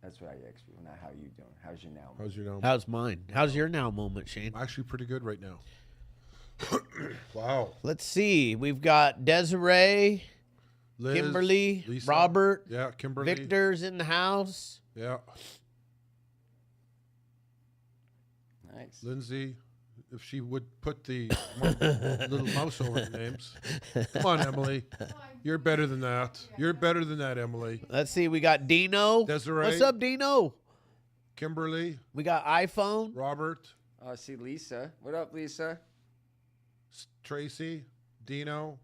That's what I asked you, not how you doing. How's your now? How's your now? How's mine? How's your now moment, Shane? Actually, pretty good right now. Wow. Let's see. We've got Desiree, Liz, Kimberly, Lisa. Robert, Yeah, Kimberly. Victor's in the house. Yeah. Nice. Lindsay, if she would put the little mouse over the names. Come on, Emily. You're better than that. You're better than that, Emily. Let's see. We got Dino. Desiree. What's up, Dino? Kimberly. We got iPhone. Robert. I see Lisa. What up, Lisa? Tracy. Dino.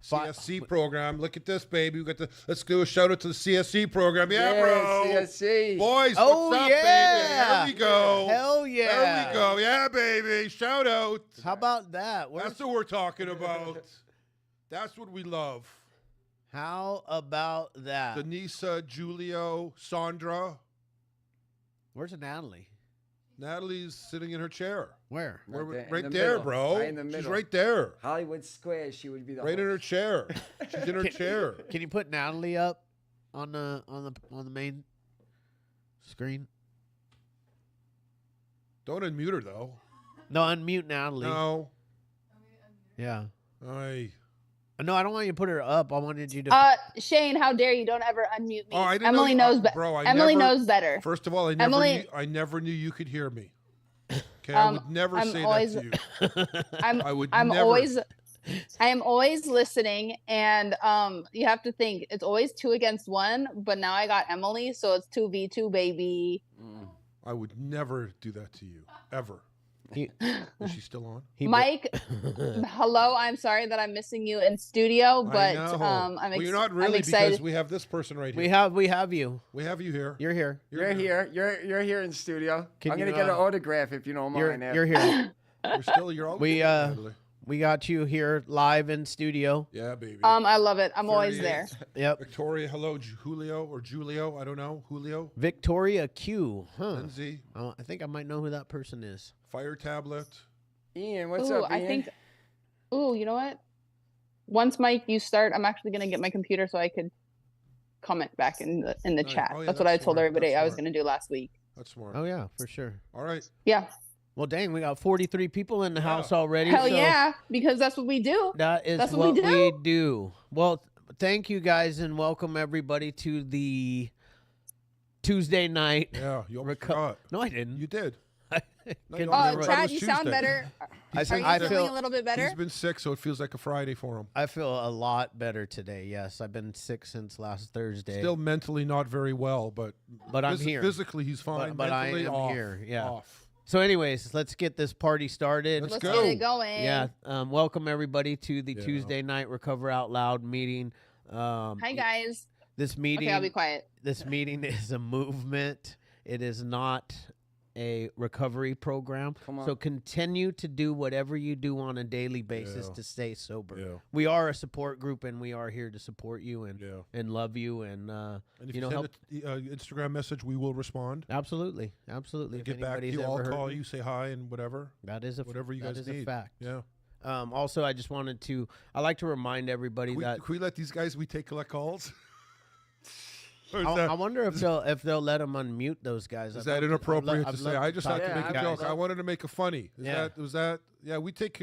Fi- CSC program. Look at this, baby. We got the. Let's do a shout out to the CSC program. Yeah, bro. CSC. Boys, Oh, what's up, yeah. baby? Here we go. Hell yeah. There we go. Yeah, baby. Shout out. How about that? That's what we're talking about. That's what we love. How about that? Denisa, Julio, Sandra. Where's Natalie? Natalie's sitting in her chair. Where? Right there, bro. Right in the She's middle. right there. Hollywood Square, she would be the Right in her host. chair. She's in her chair. Can you put Natalie up on the main screen? Don't unmute her though. No, unmute Natalie. No. Yeah. Aye. No, I don't want you to put her up. I wanted you to. Shane, how dare you? Don't ever unmute me. Oh, I didn't Emily know knows better. Bro, Emily knows better. First of all, Emily- I never knew you could hear me. Okay, I would never I'm say always- that to you. I'm never. I am always listening, and you have to think it's always 2 against 1. But now I got Emily, so it's 2v2, baby. I would never do that to you ever. He- Is she still on? Mike, hello. I'm sorry that I'm missing you in studio, but I know. I'm, Well, you're not I'm really excited. because we have this person right here. we have you. We have you here. You're here. You're here. You're here in studio. Can I'm gonna you, get an autograph if you don't mind. You're here. You're always We, here, Natalie. We got you here live in studio. Yeah, baby. I love it. I'm always there. 38. Yep. Victoria, hello, Julio or Julio, I don't know. Julio, Victoria Q. Huh. Lindsay, I think I might know who that person is. Fire Tablet. Ian, what's Ooh, up, I Ian? think. Ooh, you know what? Once Mike, you start, I'm actually gonna get my computer so I could comment back in the Nice. chat. Oh, yeah, that's what I that's told smart. everybody That's I was smart. gonna do last week. That's smart. Oh yeah, for sure. All right. Yeah. Well, dang, we got 43 people in the Yeah. house already. Hell so yeah, because that's what we do. That is That's what what we we do. do. Well, thank you guys and welcome everybody to the Tuesday night. Yeah, you almost Reco- forgot. No, I didn't. You did. No, Can- you almost forgot it Chad, was you sound Tuesday. better. I Are said you I feeling feel a little bit better? He's been sick, so it feels like a Friday for him. I feel a lot better today. Yes, I've been sick since last Thursday. Still mentally not very well, but I'm here. Physically, he's fine. But I mentally am off, here, yeah. Off. So, anyways, let's get this party started. Let's Let's go. get it going. Yeah. Welcome everybody to the Yeah. Tuesday night Recover Out Loud meeting. Hi guys. This meeting. Okay, I'll be quiet. This meeting is a movement. It is not a recovery program. Come on. So continue to do whatever you do on a daily basis Yeah. to stay sober. Yeah. We are a support group, and we are here to support you and Yeah. and love you and And if you you, know, send an Instagram message, we will respond. absolutely. If Get back to anybody's you. I'll ever call heard, you, say hi, and whatever. that is a Whatever you that guys is need. a fact. Yeah. Also, I just wanted to. I like to remind everybody that Can we let these guys collect calls? Or is I that- wonder if they'll let them unmute those guys. Is that inappropriate I'd to love say? I just talk had to Yeah, make a I'd joke. love- I wanted to make a funny. Yeah. Was that? Yeah, we take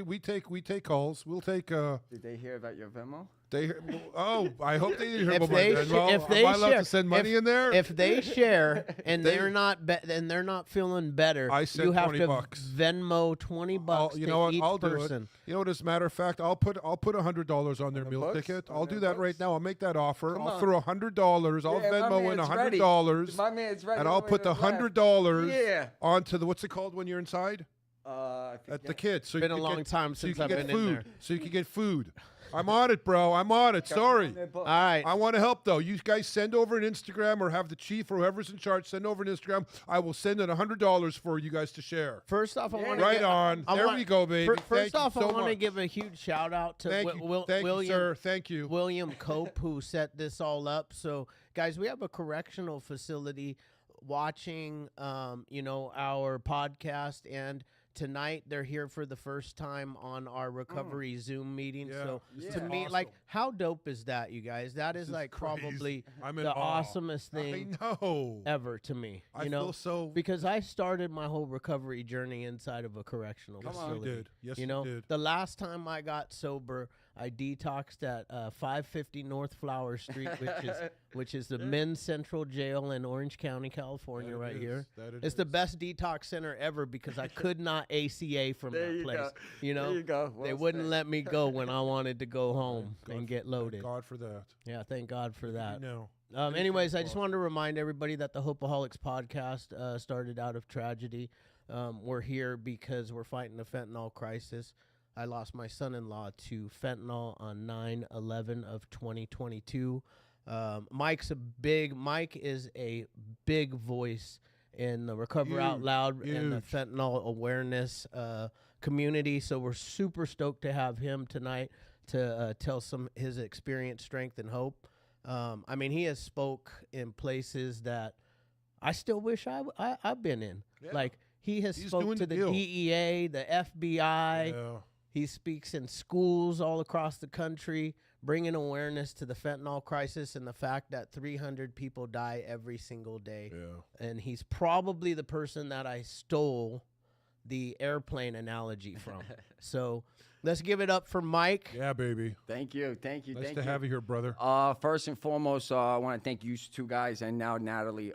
calls. We'll take. Did they hear about your Venmo? I hope they didn't hear If about my they Venmo. if they Am I allowed share, to send money in there? If they share and They- they're not feeling better, I send you have 20 to bucks. Venmo $20 you to know what? each I'll do person. it. You know what? As a matter of fact, I'll put $100 on their the meal books? ticket. On I'll their do that right books? now. I'll make that offer. Come I'll on. throw $100. I'll Yeah, my Venmo in man's ready. $100, My man's ready. and all I'll the way put to the the left. $100 Yeah. onto the what's it called when you're inside I at the forget. kids. So Been you a can long get, time so you since can I've get been in food. there. So you can get food. I'm on it, bro. I'm on it. Got Sorry. on their book. All right. I want to help though. You guys send over an Instagram or have the chief or whoever's in charge send over an Instagram. I will send in $100 for you guys to share. First off, I Yeah. want to Right on. I There want- we go, baby. First Thank off, you so I want to much. give a huge shout out to Thank you, thank you, William. sir. Thank you. William Cope, who set this all up. So, guys, we have a correctional facility watching, our podcast, and tonight they're here for the first time on our recovery Zoom meeting. Yeah, So this to is me, like, awesome. how dope is that, you guys? That is This is like crazy. probably I'm in the awe. awesomest thing I know. ever to me. I You know, feel so. because I started my whole recovery journey inside of a correctional Yes, you facility. did. Yes, you you know, did. the last time I got sober, I detoxed at 550 North Flower Street, which is the men's central jail in Orange County, California, That it right is. here. That it It's the is. best detox center ever because I could not ACA from There that you place. go. You know, There you go. they Well wouldn't said. let me go when I wanted to go home God and for- get loaded. Thank God for that. Yeah, thank God for that. No. Anyways, I just wanted to remind everybody that the Hopeaholics podcast started out of tragedy. We're here because we're fighting the fentanyl crisis. I lost my son-in-law to fentanyl on 9/11 of 2022. Mike is a big voice in the Recover Out Huge, Loud and the huge. fentanyl awareness community. So we're super stoked to have him tonight to tell his experience, strength, and hope. I mean, he has spoke in places that I still wish I've been in. Yeah. Like he has He's spoke doing to the the deal. DEA, the FBI. Yeah. He speaks in schools all across the country, bringing awareness to the fentanyl crisis and the fact that 300 people die every single day. Yeah. And he's probably the person that I stole the airplane analogy from. So let's give it up for Mike. Yeah, baby. Thank you. Thank you. Nice Thank to you. have you here, brother. First and foremost, I want to thank you two guys and now Natalie,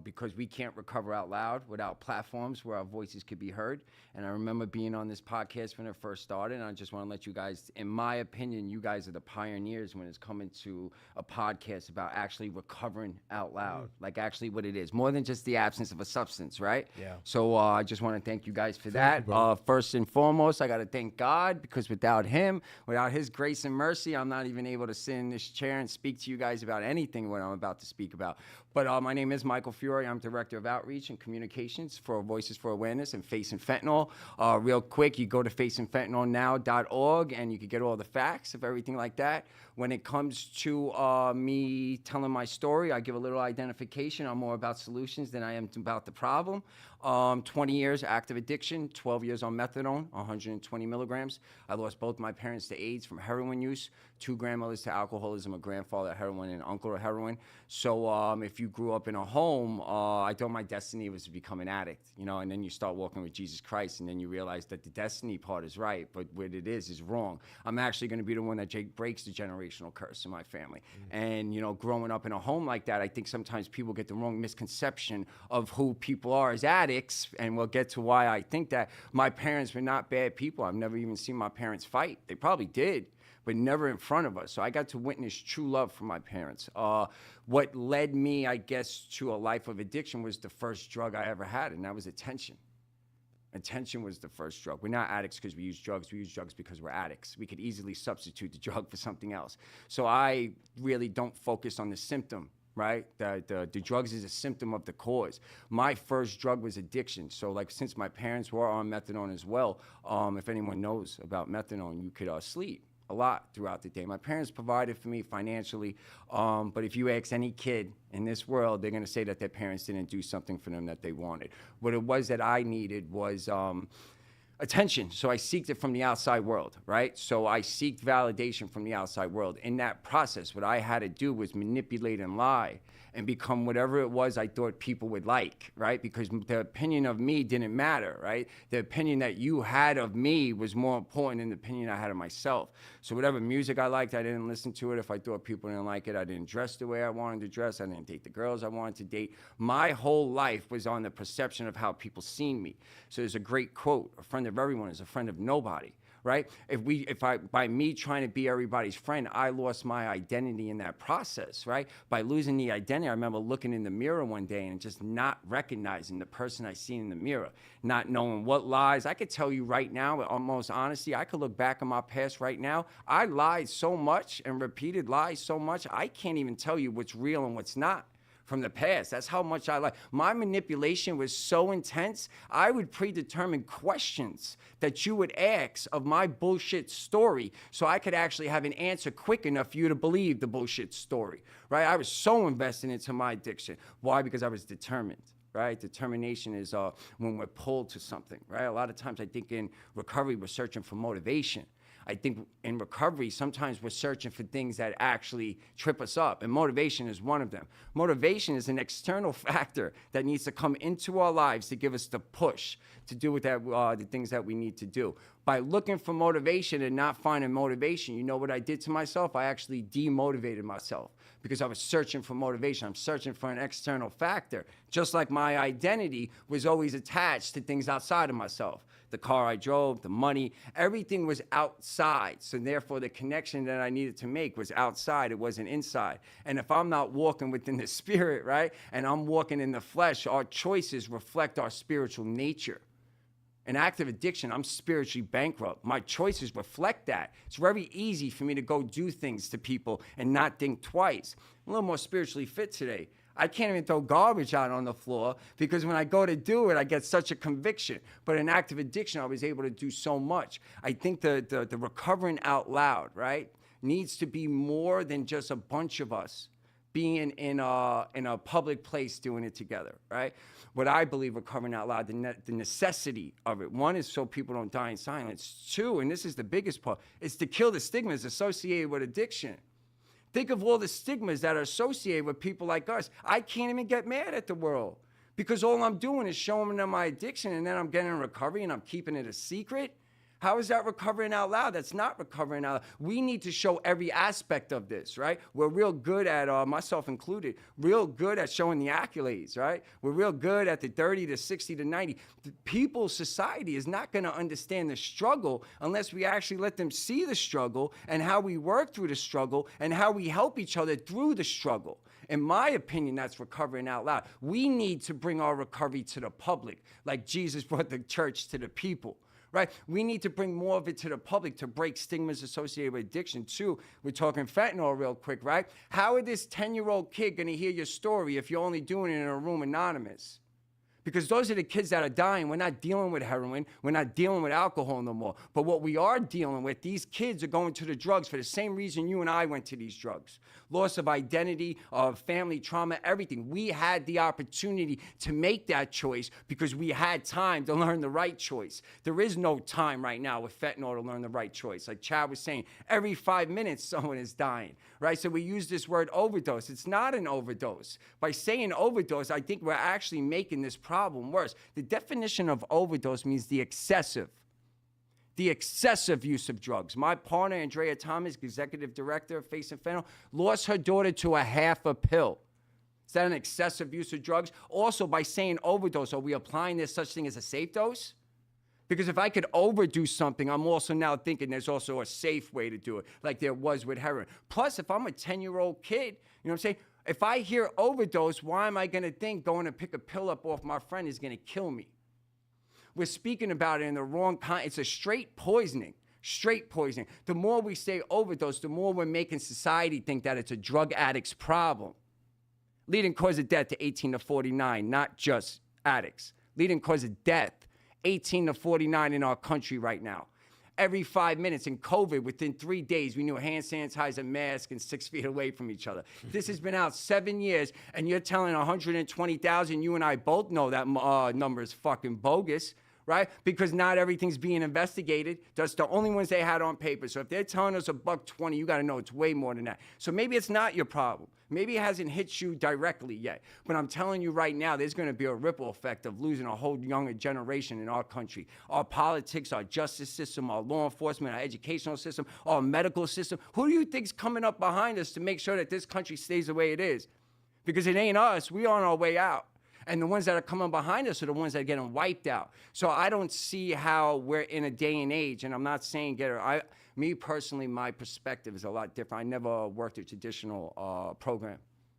because we can't recover out loud without platforms where our voices could be heard. And I remember being on this podcast when it first started. And I just want to let you guys, in my opinion, you guys are the pioneers when it's coming to a podcast about actually recovering out loud, like actually what it is, more than just the absence of a substance, right? Yeah. So I just want to thank you guys for that. you, brother. First and foremost, I got to thank God because without him, without his grace and mercy, I'm not even able to sit in this chair and speak to you guys about anything what I'm about to speak about. But my name is Michael Fiori. I'm Director of Outreach and Communications for Voices for Awareness and Facing Fentanyl. Real quick, you go to facingfentanylnow.org and you can get all the facts of everything like that. When it comes to me telling my story, I give a little identification. I'm more about solutions than I am about the problem. 20 years active addiction, 12 years on methadone, 120 milligrams. I lost both my parents to AIDS from heroin use, 2 grandmothers to alcoholism, a grandfather to heroin, and uncle to heroin. So if you grew up in a home, I thought my destiny was to become an addict, you know, and then you start walking with Jesus Christ, and then you realize that the destiny part is right, but what it is wrong. I'm actually going to be the one that breaks the generational curse in my family. And, you know, growing up in a home like that, I think sometimes people get the wrong misconception of who people are as addicts, and we'll get to why I think that. My parents were not bad people. I've never even seen my parents fight. They probably did, but never in front of us. So I got to witness true love from my parents. What led me, I guess, to a life of addiction was the first drug I ever had, and that was attention. Attention was the first drug. We're not addicts because we use drugs. We use drugs because we're addicts. We could easily substitute the drug for something else. So I really don't focus on the symptom, right? The drugs is a symptom of the cause. My first drug was addiction. So like since my parents were on methadone as well, if anyone knows about methadone, you could sleep a lot throughout the day. My parents provided for me financially, but if you ask any kid in this world, they're going to say that their parents didn't do something for them that they wanted. What it was that I needed was attention. So I seeked it from the outside world, right? So I seeked validation from the outside world. In that process, what I had to do was manipulate and lie and become whatever it was I thought people would like, right? Because the opinion of me didn't matter, right? The opinion that you had of me was more important than the opinion I had of myself. So whatever music I liked, I didn't listen to it. If I thought people didn't like it, I didn't dress the way I wanted to dress. I didn't date the girls I wanted to date. My whole life was on the perception of how people seen me. So there's a great quote, a friend of everyone is a friend of nobody. Right? By me trying to be everybody's friend, I lost my identity in that process, right? By losing the identity, I remember looking in the mirror one day and just not recognizing the person I seen in the mirror, not knowing what lies. I could tell you right now, with almost honesty, I could look back on my past right now. I lied so much and repeated lies so much, I can't even tell you what's real and what's not. From the past. That's how much I like. My manipulation was so intense, I would predetermine questions that you would ask of my bullshit story so I could actually have an answer quick enough for you to believe the bullshit story, right? I was so invested into my addiction. Why? Because I was determined. right? Determination is when we're pulled to something, right? A lot of times I think in recovery, we're searching for motivation. I think in recovery, sometimes we're searching for things that actually trip us up, and motivation is one of them. Motivation is an external factor that needs to come into our lives to give us the push to do with that, the things that we need to do. By looking for motivation and not finding motivation, you know what I did to myself? I actually demotivated myself because I was searching for motivation. I'm searching for an external factor, just like my identity was always attached to things outside of myself. The car I drove, the money, everything was outside. So therefore, the connection that I needed to make was outside. It wasn't inside. And if I'm not walking within the spirit, right, and I'm walking in the flesh, our choices reflect our spiritual nature. An active addiction, I'm spiritually bankrupt. My choices reflect that. It's very easy for me to go do things to people and not think twice. I'm a little more spiritually fit today. I can't even throw garbage out on the floor because when I go to do it, I get such a conviction. But in active addiction, I was able to do so much. I think the recovering out loud, right, needs to be more than just a bunch of us being in a public place doing it together, right? What I believe recovering out loud, the necessity of it. One is so people don't die in silence. Two, and this is the biggest part, is to kill the stigmas associated with addiction. Think of all the stigmas that are associated with people like us. I can't even get mad at the world because all I'm doing is showing them my addiction and then I'm getting in recovery and I'm keeping it a secret. How is that recovering out loud? That's not recovering out loud. We need to show every aspect of this, right? We're real good at, myself included, real good at showing the accolades, right? We're real good at the 30 to 60 to 90. People's society is not going to understand the struggle unless we actually let them see the struggle and how we work through the struggle and how we help each other through the struggle. In my opinion, that's recovering out loud. We need to bring our recovery to the public like Jesus brought the church to the people. Right? We need to bring more of it to the public to break stigmas associated with addiction. Too, we're talking fentanyl real quick, right? How is this 10-year-old kid going to hear your story if you're only doing it in a room anonymous? Because those are the kids that are dying. We're not dealing with heroin. We're not dealing with alcohol no more. But what we are dealing with, these kids are going to the drugs for the same reason you and I went to these drugs. Loss of identity, of family trauma, everything. We had the opportunity to make that choice because we had time to learn the right choice. There is no time right now with fentanyl to learn the right choice. Like Chad was saying, every 5 minutes someone is dying, right? So we use this word overdose. It's not an overdose. By saying overdose, I think we're actually making this problem worse. The definition of overdose means the excessive use of drugs. My partner, Andrea Thomas, executive director of Facing Fentanyl, lost her daughter to a half a pill. Is that an excessive use of drugs? Also, by saying overdose, are we applying this such thing as a safe dose? Because if I could overdo something, I'm also now thinking there's also a safe way to do it, like there was with heroin. Plus, if I'm a 10-year-old kid, you know what I'm saying? If I hear overdose, why am I going to think going to pick a pill up off my friend is going to kill me? We're speaking about it in the wrong kind. It's a straight poisoning. The more we say overdose, the more we're making society think that it's a drug addict's problem. Leading cause of death to 18 to 49, not just addicts. Leading cause of death, 18 to 49 in our country right now. Every 5 minutes in COVID, within 3 days, we knew hand sanitizer, mask, and 6 feet away from each other. This has been out 7 years, and you're telling 120,000, you and I both know that number is fucking bogus, right? Because not everything's being investigated. That's the only ones they had on paper. So if they're telling us $120, you got to know it's way more than that. So maybe it's not your problem. Maybe it hasn't hit you directly yet. But I'm telling you right now, there's going to be a ripple effect of losing a whole younger generation in our country. Our politics, our justice system, our law enforcement, our educational system, our medical system. Who do you think's coming up behind us to make sure that this country stays the way it is? Because it ain't us. We on our way out. And the ones that are coming behind us are the ones that are getting wiped out. So I don't see how we're in a day and age, and I'm not saying me personally, my perspective is a lot different. I never worked a traditional program.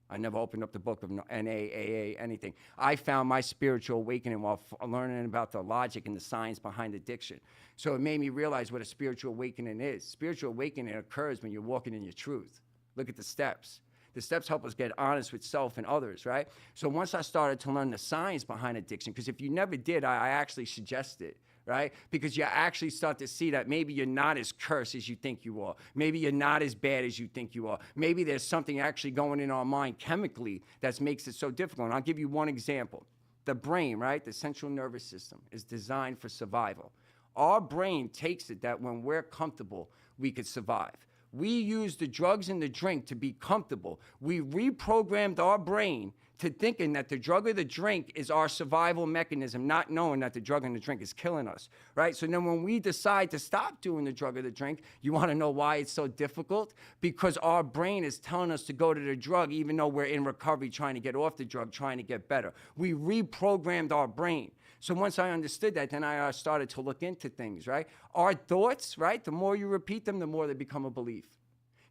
I never opened up the book of NA, AA, anything. I found my spiritual awakening while learning about the logic and the science behind addiction. So it made me realize what a spiritual awakening is. Spiritual awakening occurs when you're walking in your truth. Look at the steps. The steps help us get honest with self and others, right? So once I started to learn the science behind addiction, because if you never did, I actually suggest it, right? Because you actually start to see that maybe you're not as cursed as you think you are. Maybe you're not as bad as you think you are. Maybe there's something actually going in our mind chemically that makes it so difficult. And I'll give you one example. The brain, right? The central nervous system is designed for survival. Our brain takes it that when we're comfortable, we could survive. We use the drugs and the drink to be comfortable. We reprogrammed our brain to thinking that the drug or the drink is our survival mechanism, not knowing that the drug and the drink is killing us, right? So then when we decide to stop doing the drug or the drink, you want to know why it's so difficult? Because our brain is telling us to go to the drug even though we're in recovery trying to get off the drug, trying to get better. We reprogrammed our brain. So once I understood that, then I started to look into things, right? Our thoughts, right? The more you repeat them, the more they become a belief.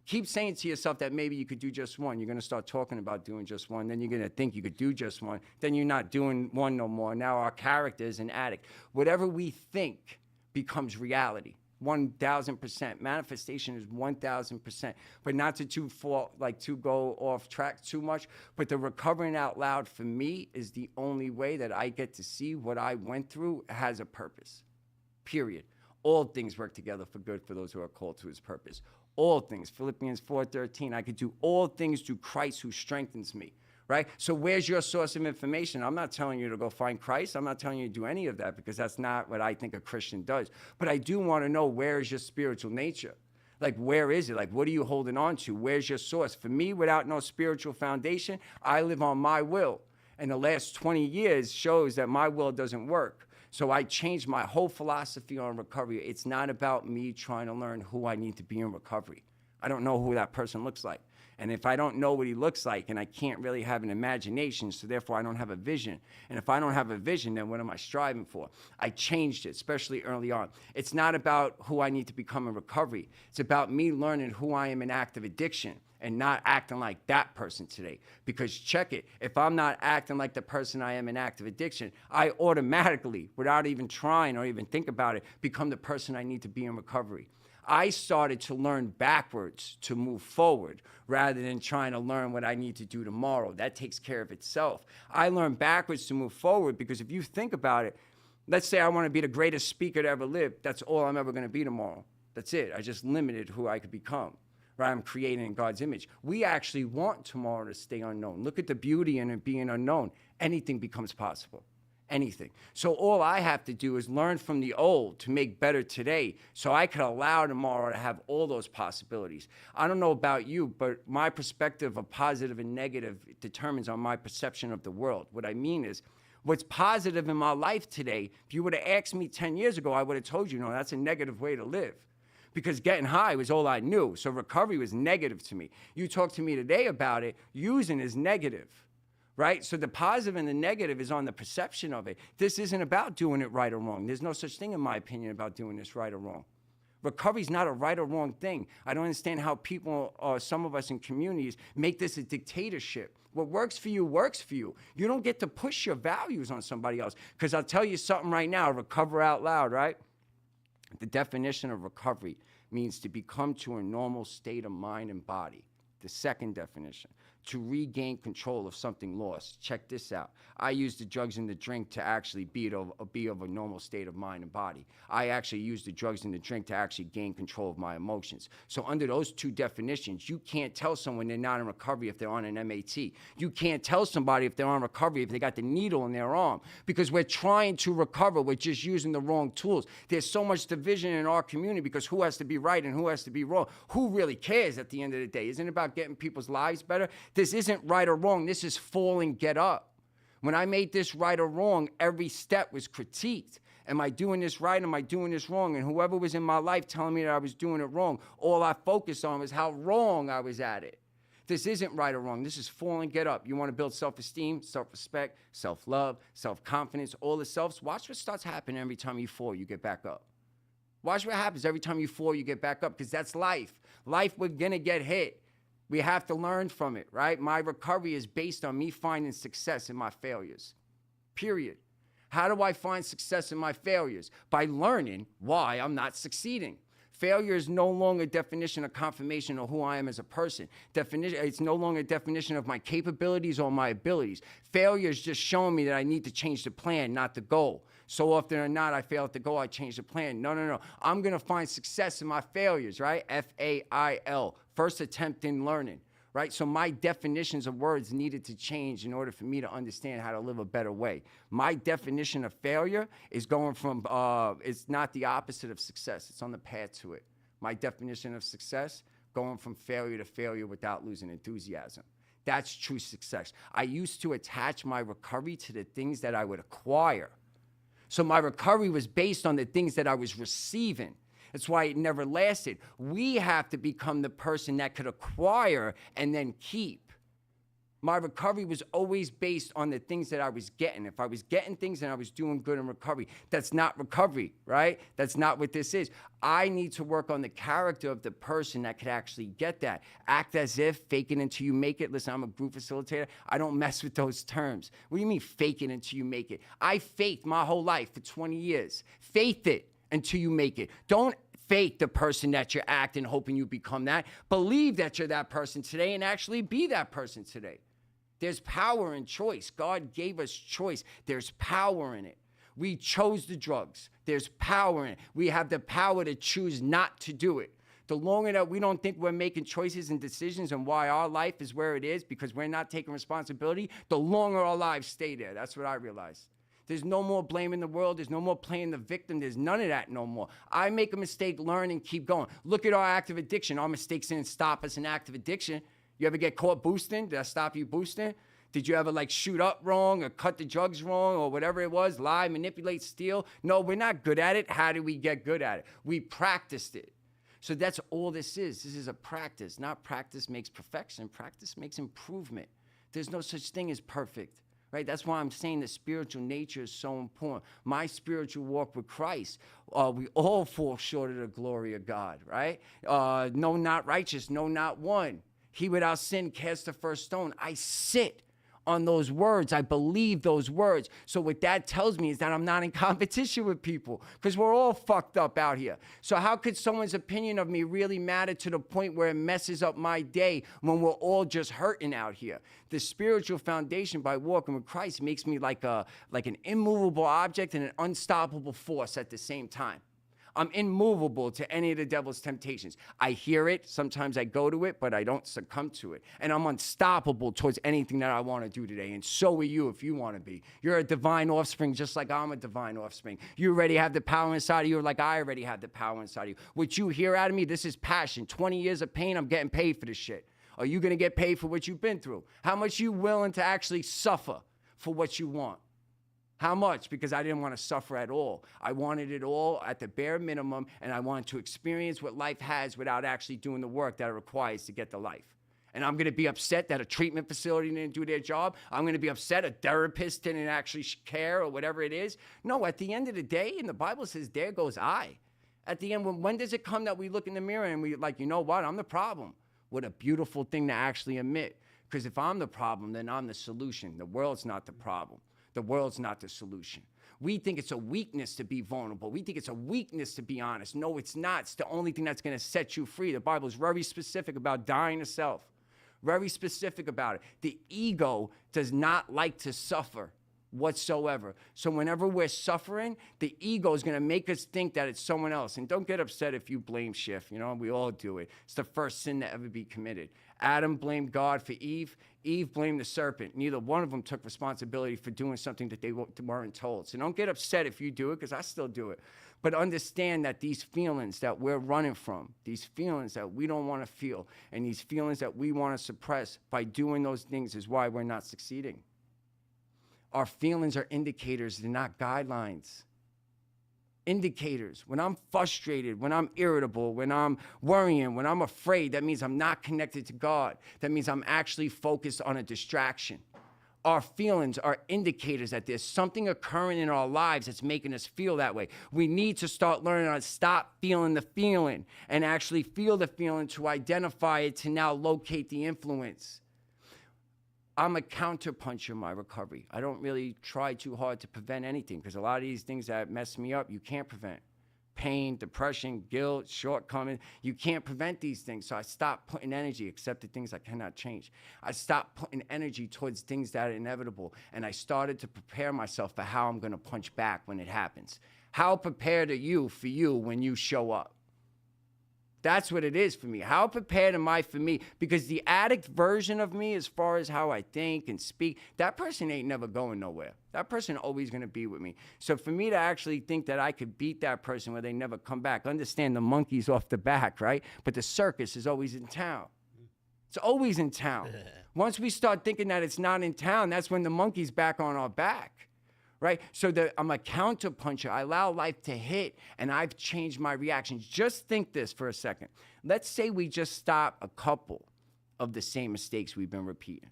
Keep saying to yourself that maybe you could do just one. You're going to start talking about doing just one. Then you're going to think you could do just one. Then you're not doing one no more. Now our character is an addict. Whatever we think becomes reality. 1,000%. Manifestation is 1,000%. But not to go off track too much. But the recovering out loud for me is the only way that I get to see what I went through has a purpose. Period. All things work together for good for those who are called to his purpose. All things. Philippians 4:13. I could do all things through Christ who strengthens me. Right? So where's your source of information? I'm not telling you to go find Christ. I'm not telling you to do any of that because that's not what I think a Christian does. But I do want to know, where is your spiritual nature? Like, where is it? Like, what are you holding on to? Where's your source? For me, without no spiritual foundation, I live on my will. And the last 20 years shows that my will doesn't work. So I changed my whole philosophy on recovery. It's not about me trying to learn who I need to be in recovery. I don't know who that person looks like. And if I don't know what he looks like, and I can't really have an imagination, so therefore I don't have a vision. And if I don't have a vision, then what am I striving for? I changed it, especially early on. It's not about who I need to become in recovery. It's about me learning who I am in active addiction and not acting like that person today. Because check it, if I'm not acting like the person I am in active addiction, I automatically, without even trying or even think about it, become the person I need to be in recovery. I started to learn backwards to move forward rather than trying to learn what I need to do tomorrow. That takes care of itself. I learned backwards to move forward because if you think about it, let's say I want to be the greatest speaker to ever live. That's all I'm ever going to be tomorrow. That's it. I just limited who I could become. Right? I'm creating in God's image. We actually want tomorrow to stay unknown. Look at the beauty in it being unknown. Anything becomes possible. Anything. So all I have to do is learn from the old to make better today so I could allow tomorrow to have all those possibilities. I don't know about you, but my perspective of positive and negative determines on my perception of the world. What I mean is, what's positive in my life today, if you would have asked me 10 years ago, I would have told you, no, that's a negative way to live. Because getting high was all I knew. So recovery was negative to me. You talk to me today about it, using is negative, right? So the positive and the negative is on the perception of it. This isn't about doing it right or wrong. There's no such thing, in my opinion, about doing this right or wrong. Recovery is not a right or wrong thing. I don't understand how people, or some of us in communities, make this a dictatorship. What works for you works for you. You don't get to push your values on somebody else. Because I'll tell you something right now, recover out loud, right? The definition of recovery means to become to a normal state of mind and body. The second definition, to regain control of something lost. Check this out. I use the drugs and the drink to actually be of a normal state of mind and body. I actually use the drugs and the drink to actually gain control of my emotions. So under those two definitions, you can't tell someone they're not in recovery if they're on an MAT. You can't tell somebody if they're on recovery if they got the needle in their arm. Because we're trying to recover, we're just using the wrong tools. There's so much division in our community because who has to be right and who has to be wrong? Who really cares at the end of the day? Isn't it about getting people's lives better? This isn't right or wrong. This is fall and get up. When I made this right or wrong, every step was critiqued. Am I doing this right? Am I doing this wrong? And whoever was in my life telling me that I was doing it wrong, all I focused on was how wrong I was at it. This isn't right or wrong. This is fall and get up. You want to build self-esteem, self-respect, self-love, self-confidence, all the selves. Watch what starts happening every time you fall, you get back up. Watch what happens every time you fall, you get back up, because that's life. Life, we're going to get hit. We have to learn from it, right? My recovery is based on me finding success in my failures, period. How do I find success in my failures? By learning why I'm not succeeding. Failure is no longer a definition of confirmation of who I am as a person. It's no longer a definition of my capabilities or my abilities. Failure is just showing me that I need to change the plan, not the goal. So often or not, I fail at the goal, I change the plan. No. I'm going to find success in my failures, right? F-A-I-L, first attempt in learning, right? So my definitions of words needed to change in order for me to understand how to live a better way. My definition of failure is going from, it's not the opposite of success. It's on the path to it. My definition of success, going from failure to failure without losing enthusiasm. That's true success. I used to attach my recovery to the things that I would acquire. So my recovery was based on the things that I was receiving. That's why it never lasted. We have to become the person that could acquire and then keep. My recovery was always based on the things that I was getting. If I was getting things and I was doing good in recovery, that's not recovery, right? That's not what this is. I need to work on the character of the person that could actually get that. Act as if, fake it until you make it. Listen, I'm a group facilitator. I don't mess with those terms. What do you mean fake it until you make it? I faked my whole life for 20 years. Faith it until you make it. Don't fake the person that you're acting, hoping you become that. Believe that you're that person today and actually be that person today. There's power in choice. God gave us choice. There's power in it. We chose the drugs. There's power in it. We have the power to choose not to do it. The longer that we don't think we're making choices and decisions and why our life is where it is because we're not taking responsibility, the longer our lives stay there. That's what I realized. There's no more blame in the world. There's no more playing the victim. There's none of that no more. I make a mistake, learn, and keep going. Look at our active addiction. Our mistakes didn't stop us in active addiction. You ever get caught boosting? Did I stop you boosting? Did you ever like shoot up wrong or cut the drugs wrong or whatever it was? Lie, manipulate, steal? No, we're not good at it. How do we get good at it? We practiced it. So that's all this is. This is a practice. Not practice makes perfection. Practice makes improvement. There's no such thing as perfect. Right? That's why I'm saying the spiritual nature is so important. My spiritual walk with Christ, we all fall short of the glory of God, right? No, not righteous. No, not one. He without sin cast the first stone. I sit on those words. I believe those words. So what that tells me is that I'm not in competition with people because we're all fucked up out here. So how could someone's opinion of me really matter to the point where it messes up my day when we're all just hurting out here? The spiritual foundation by walking with Christ makes me like an immovable object and an unstoppable force at the same time. I'm immovable to any of the devil's temptations. I hear it. Sometimes I go to it, but I don't succumb to it. And I'm unstoppable towards anything that I want to do today. And so are you if you want to be. You're a divine offspring just like I'm a divine offspring. You already have the power inside of you like I already have the power inside of you. What you hear out of me, this is passion. 20 years of pain, I'm getting paid for this shit. Are you going to get paid for what you've been through? How much you willing to actually suffer for what you want? How much? Because I didn't want to suffer at all. I wanted it all at the bare minimum, and I wanted to experience what life has without actually doing the work that it requires to get the life. And I'm going to be upset that a treatment facility didn't do their job. I'm going to be upset a therapist didn't actually care or whatever it is. No, at the end of the day, and the Bible says, there goes I. At the end, when does it come that we look in the mirror and we like, you know what, I'm the problem? What a beautiful thing to actually admit. Because if I'm the problem, then I'm the solution. The world's not the problem. The world's not the solution. We think it's a weakness to be vulnerable. We think it's a weakness to be honest. No, it's not. It's the only thing that's going to set you free. The Bible is very specific about dying to self. Very specific about it. The ego does not like to suffer whatsoever. So whenever we're suffering, the ego is going to make us think that it's someone else. And don't get upset if you blame shift. You know, we all do it. It's the first sin to ever be committed. Adam blamed God for Eve. Eve blamed the serpent. Neither one of them took responsibility for doing something that they weren't told. So don't get upset if you do it, because I still do it. But understand that these feelings that we're running from, these feelings that we don't want to feel, and these feelings that we want to suppress by doing those things is why we're not succeeding. Our feelings are indicators, they're not guidelines. Indicators. When I'm frustrated, when I'm irritable, when I'm worrying, when I'm afraid, that means I'm not connected to God. That means I'm actually focused on a distraction. Our feelings are indicators that there's something occurring in our lives that's making us feel that way. We need to start learning how to stop feeling the feeling and actually feel the feeling to identify it, to now locate the influence. I'm a counterpuncher in my recovery. I don't really try too hard to prevent anything, because a lot of these things that mess me up, you can't prevent. Pain, depression, guilt, shortcoming, you can't prevent these things. So I stopped putting energy, except the things I cannot change. I stopped putting energy towards things that are inevitable, and I started to prepare myself for how I'm going to punch back when it happens. How prepared are you for you when you show up? That's what it is for me. How prepared am I for me? Because the addict version of me, as far as how I think and speak, that person ain't never going nowhere. That person always going to be with me. So for me to actually think that I could beat that person where they never come back, understand the monkey's off the back, right? But the circus is always in town. It's always in town. Once we start thinking that it's not in town, that's when the monkey's back on our back. Right? So I'm a counterpuncher. I allow life to hit, and I've changed my reactions. Just think this for a second. Let's say we just stop a couple of the same mistakes we've been repeating.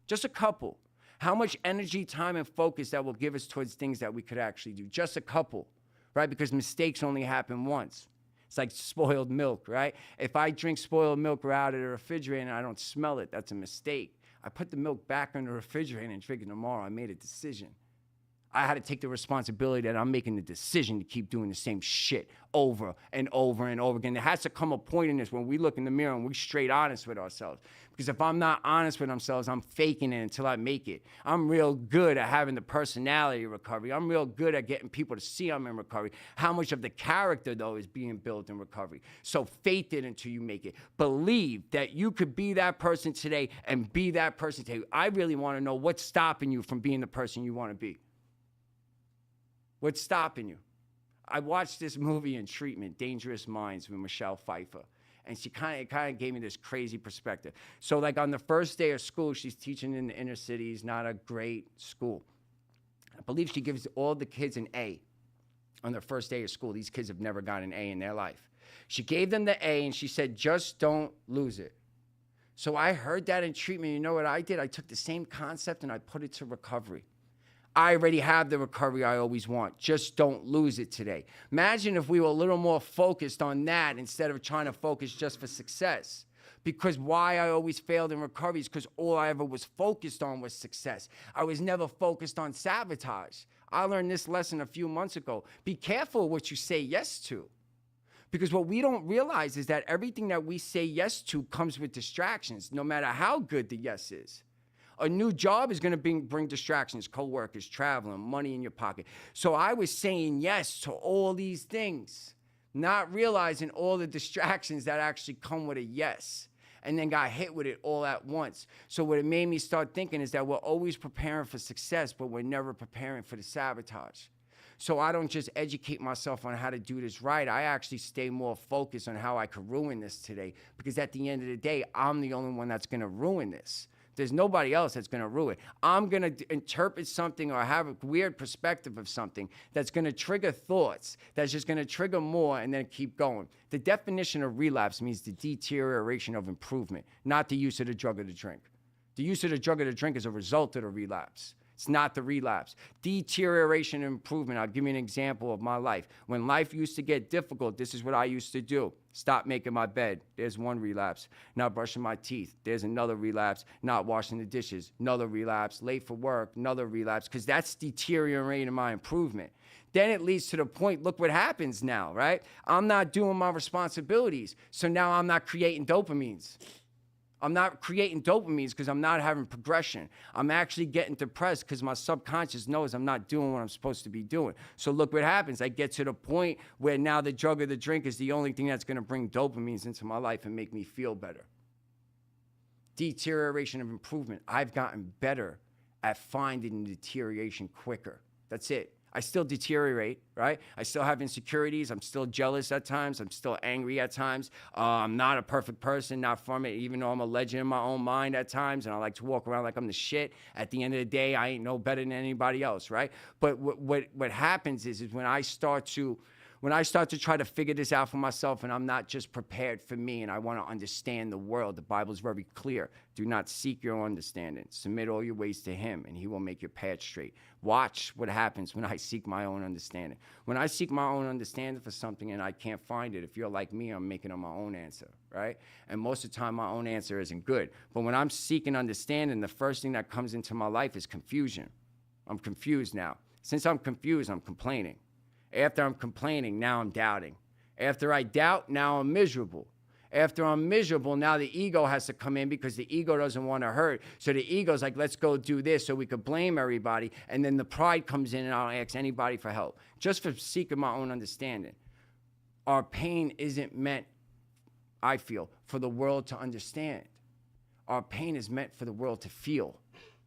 Just a couple. How much energy, time, and focus that will give us towards things that we could actually do. Just a couple, right? Because mistakes only happen once. It's like spoiled milk, right? If I drink spoiled milk right out of the refrigerator and I don't smell it, that's a mistake. I put the milk back in the refrigerator and drink it tomorrow. I made a decision. I had to take the responsibility that I'm making the decision to keep doing the same shit over and over and over again. There has to come a point in this when we look in the mirror and we're straight honest with ourselves. Because if I'm not honest with ourselves, I'm faking it until I make it. I'm real good at having the personality recovery. I'm real good at getting people to see I'm in recovery. How much of the character, though, is being built in recovery? So faith it until you make it. Believe that you could be that person today and be that person today. I really want to know what's stopping you from being the person you want to be. What's stopping you? I watched this movie in treatment, Dangerous Minds, with Michelle Pfeiffer. And she kind of gave me this crazy perspective. So like on the first day of school, she's teaching in the inner cities, not a great school. I believe she gives all the kids an A on their first day of school. These kids have never got an A in their life. She gave them the A and she said, just don't lose it. So I heard that in treatment. You know what I did? I took the same concept and I put it to recovery. I already have the recovery I always want. Just don't lose it today. Imagine if we were a little more focused on that instead of trying to focus just for success. Because why I always failed in recovery is because all I ever was focused on was success. I was never focused on sabotage. I learned this lesson a few months ago. Be careful what you say yes to. Because what we don't realize is that everything that we say yes to comes with distractions, no matter how good the yes is. A new job is going to bring distractions, coworkers, traveling, money in your pocket. So I was saying yes to all these things, not realizing all the distractions that actually come with a yes, and then got hit with it all at once. So what it made me start thinking is that we're always preparing for success, but we're never preparing for the sabotage. So I don't just educate myself on how to do this right. I actually stay more focused on how I could ruin this today, because at the end of the day, I'm the only one that's going to ruin this. There's nobody else that's going to ruin it. I'm going to interpret something or have a weird perspective of something that's going to trigger thoughts, that's just going to trigger more and then keep going. The definition of relapse means the deterioration of improvement, not the use of the drug or the drink. The use of the drug or the drink is a result of the relapse. It's not the relapse. Deterioration and improvement. I'll give you an example of my life. When life used to get difficult, this is what I used to do. Stop making my bed. There's one relapse. Not brushing my teeth. There's another relapse. Not washing the dishes. Another relapse. Late for work. Another relapse. Because that's deteriorating my improvement. Then it leads to the point, look what happens now, right? I'm not doing my responsibilities. So now I'm not creating dopamines. I'm not creating dopamines because I'm not having progression. I'm actually getting depressed because my subconscious knows I'm not doing what I'm supposed to be doing. So look what happens. I get to the point where now the drug or the drink is the only thing that's going to bring dopamines into my life and make me feel better. Deterioration of improvement. I've gotten better at finding deterioration quicker. That's it. I still deteriorate, right? I still have insecurities. I'm still jealous at times. I'm still angry at times. I'm not a perfect person, not from it, even though I'm a legend in my own mind at times, and I like to walk around like I'm the shit. At the end of the day, I ain't no better than anybody else, right? But what happens is when I start to try to figure this out for myself, and I'm not just prepared for me and I want to understand the world, the Bible's very clear. Do not seek your understanding. Submit all your ways to him and he will make your path straight. Watch what happens when I seek my own understanding. When I seek my own understanding for something and I can't find it, if you're like me, I'm making up my own answer, right? And most of the time, my own answer isn't good. But when I'm seeking understanding, the first thing that comes into my life is confusion. I'm confused now. Since I'm confused, I'm complaining. After I'm complaining, now I'm doubting. After I doubt, now I'm miserable. After I'm miserable, now the ego has to come in because the ego doesn't want to hurt. So the ego's like, let's go do this so we could blame everybody. And then the pride comes in and I don't ask anybody for help. Just for seeking my own understanding. Our pain isn't meant I feel, for the world to understand. Our pain is meant for the world to feel.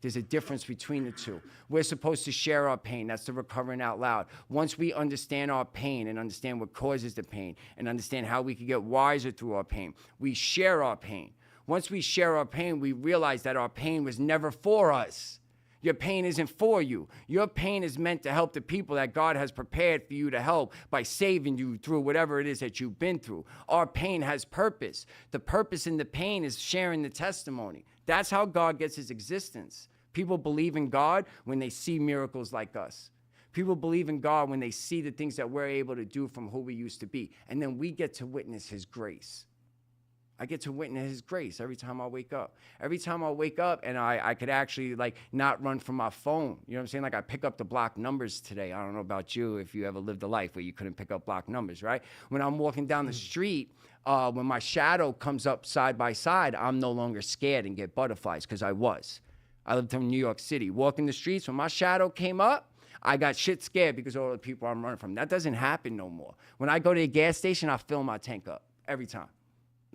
There's a difference between the two. We're supposed to share our pain. That's the recovering out loud. Once we understand our pain and understand what causes the pain and understand how we can get wiser through our pain, we share our pain. Once we share our pain, we realize that our pain was never for us. Your pain isn't for you. Your pain is meant to help the people that God has prepared for you to help by saving you through whatever it is that you've been through. Our pain has purpose. The purpose in the pain is sharing the testimony. That's how God gets his existence. People believe in God when they see miracles like us. People believe in God when they see the things that we're able to do from who we used to be. And then we get to witness his grace. I get to witness his grace every time I wake up. Every time I wake up and I could actually like not run from my phone. You know what I'm saying? Like I pick up the block numbers today. I don't know about you if you ever lived a life where you couldn't pick up block numbers, right? When I'm walking down the street, when my shadow comes up side by side, I'm no longer scared and get butterflies because I was. I lived in New York City. Walking the streets, when my shadow came up, I got shit scared because of all the people I'm running from. That doesn't happen no more. When I go to a gas station, I fill my tank up every time.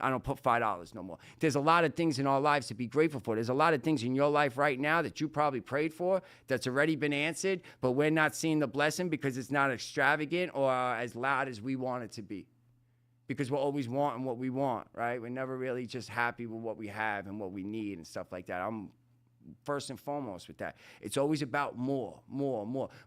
I don't put $5 no more. There's a lot of things in our lives to be grateful for. There's a lot of things in your life right now that you probably prayed for that's already been answered, but we're not seeing the blessing because it's not extravagant or as loud as we want it to be. Because we're always wanting what we want, right? We're never really just happy with what we have and what we need and stuff like that. I'm first and foremost with that. It's always about more.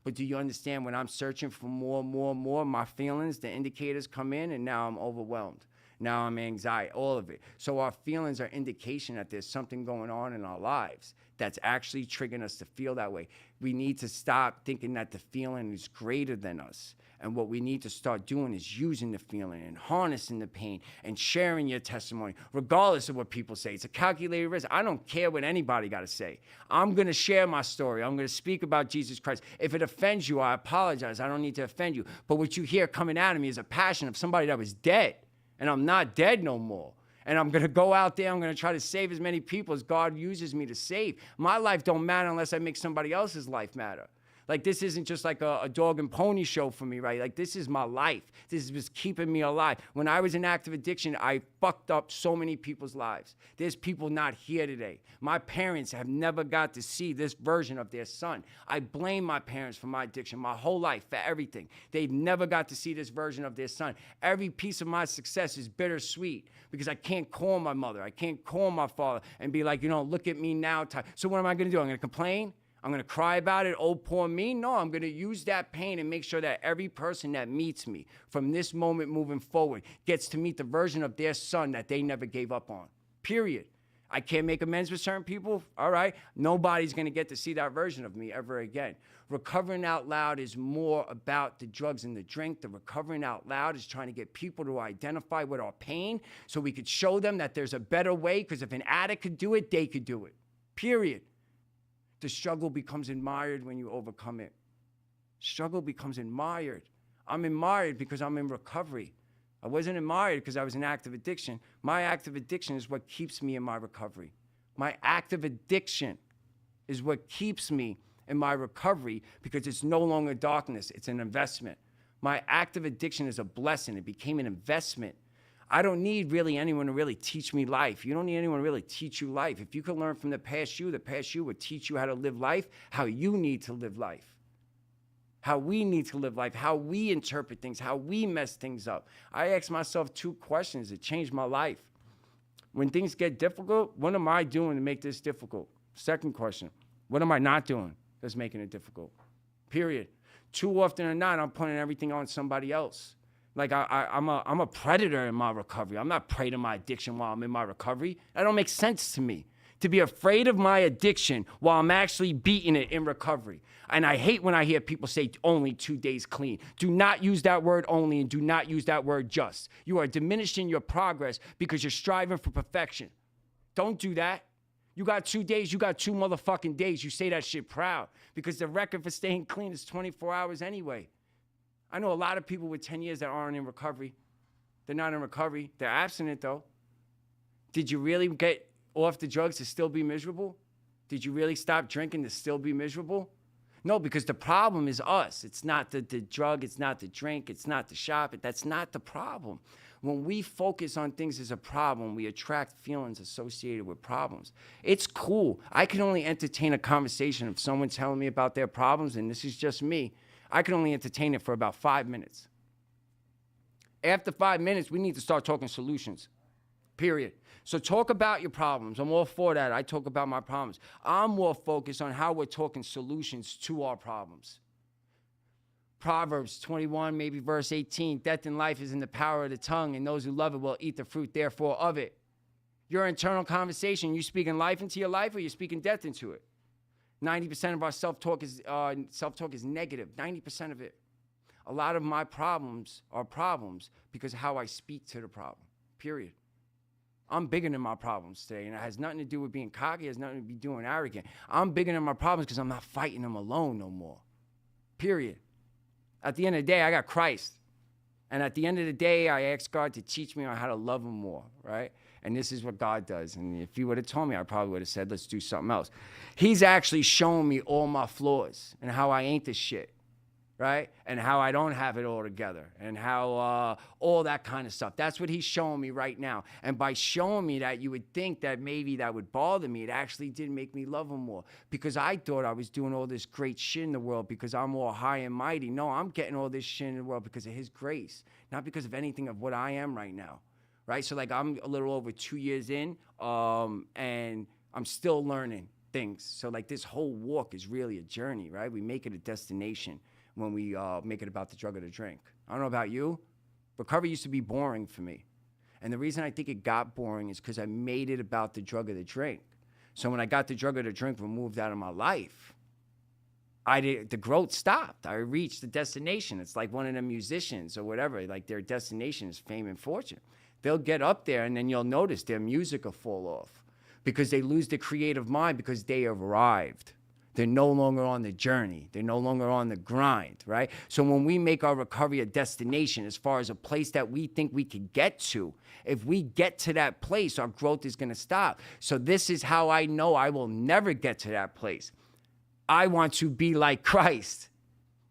But do you understand when I'm searching for more, my feelings, the indicators come in and now I'm overwhelmed. Now I'm anxiety, all of it. So our feelings are indication that there's something going on in our lives that's actually triggering us to feel that way. We need to stop thinking that the feeling is greater than us. And what we need to start doing is using the feeling and harnessing the pain and sharing your testimony, regardless of what people say. It's a calculated risk. I don't care what anybody got to say. I'm going to share my story. I'm going to speak about Jesus Christ. If it offends you, I apologize. I don't need to offend you. But what you hear coming out of me is a passion of somebody that was dead. And I'm not dead no more. And I'm going to go out there. I'm going to try to save as many people as God uses me to save. My life don't matter unless I make somebody else's life matter. Like, this isn't just like a dog and pony show for me, right? Like, this is my life. This is what's keeping me alive. When I was in active addiction, I fucked up so many people's lives. There's people not here today. My parents have never got to see this version of their son. I blame my parents for my addiction my whole life, for everything. They've never got to see this version of their son. Every piece of my success is bittersweet because I can't call my mother. I can't call my father and be like, look at me now. So what am I going to do? I'm going to complain? I'm going to cry about it, oh, poor me? No, I'm going to use that pain and make sure that every person that meets me from this moment moving forward gets to meet the version of their son that they never gave up on, period. I can't make amends with certain people, all right? Nobody's going to get to see that version of me ever again. Recovering out loud is more about the drugs and the drink. The recovering out loud is trying to get people to identify with our pain so we could show them that there's a better way, because if an addict could do it, they could do it, period. The struggle becomes admired when you overcome it. Struggle becomes admired. I'm admired because I'm in recovery. I wasn't admired because I was in active addiction. My active addiction is what keeps me in my recovery. My active addiction is what keeps me in my recovery because it's no longer darkness. It's an investment. My active addiction is a blessing. It became an investment. I don't need really anyone to really teach me life. You don't need anyone to really teach you life. If you could learn from the past you would teach you how to live life, how you need to live life, how we need to live life, how we interpret things, how we mess things up. I ask myself 2 questions that changed my life. When things get difficult, what am I doing to make this difficult? Second question, what am I not doing that's making it difficult? Period. Too often or not, I'm putting everything on somebody else. Like I'm a predator in my recovery. I'm not prey to my addiction while I'm in my recovery. That don't make sense to me. To be afraid of my addiction while I'm actually beating it in recovery. And I hate when I hear people say only 2 days clean. Do not use that word only and do not use that word just. You are diminishing your progress because you're striving for perfection. Don't do that. You got 2 days, you got 2 motherfucking days. You say that shit proud because the record for staying clean is 24 hours anyway. I know a lot of people with 10 years that aren't in recovery. They're not in recovery. They're abstinent, though. Did you really get off the drugs to still be miserable? Did you really stop drinking to still be miserable? No, because the problem is us. It's not the drug. It's not the drink. It's not the shop. That's not the problem. When we focus on things as a problem, we attract feelings associated with problems. It's cool. I can only entertain a conversation if someone's telling me about their problems, and this is just me. I can only entertain it for about 5 minutes. After 5 minutes, we need to start talking solutions, period. So talk about your problems. I'm all for that. I talk about my problems. I'm more focused on how we're talking solutions to our problems. Proverbs 21, maybe verse 18, death and life is in the power of the tongue, and those who love it will eat the fruit, therefore, of it. Your internal conversation, you speaking life into your life or you speaking death into it? 90% of our self-talk is negative, 90% of it. A lot of my problems are problems because of how I speak to the problem, period. I'm bigger than my problems today, and it has nothing to do with being cocky. It has nothing to be doing arrogant. I'm bigger than my problems because I'm not fighting them alone no more, period. At the end of the day, I got Christ. And at the end of the day, I asked God to teach me on how to love him more, right? And this is what God does. And if he would have told me, I probably would have said, let's do something else. He's actually shown me all my flaws and how I ain't the shit, right? And how I don't have it all together and how all that kind of stuff. That's what he's showing me right now. And by showing me that, you would think that maybe that would bother me. It actually did make me love him more because I thought I was doing all this great shit in the world because I'm all high and mighty. No, I'm getting all this shit in the world because of his grace, not because of anything of what I am right now, right? So like I'm a little over 2 years in and I'm still learning things. So like this whole walk is really a journey, right? We make it a destination when we make it about the drug or the drink. I don't know about you. Recovery used to be boring for me. And the reason I think it got boring is because I made it about the drug or the drink. So when I got the drug or the drink removed out of my life, the growth stopped. I reached the destination. It's like one of them musicians or whatever, like their destination is fame and fortune. They'll get up there and then you'll notice their music will fall off because they lose the creative mind because they arrived. They're no longer on the journey. They're no longer on the grind, right? So when we make our recovery a destination, as far as a place that we think we could get to, if we get to that place, our growth is going to stop. So this is how I know I will never get to that place. I want to be like Christ.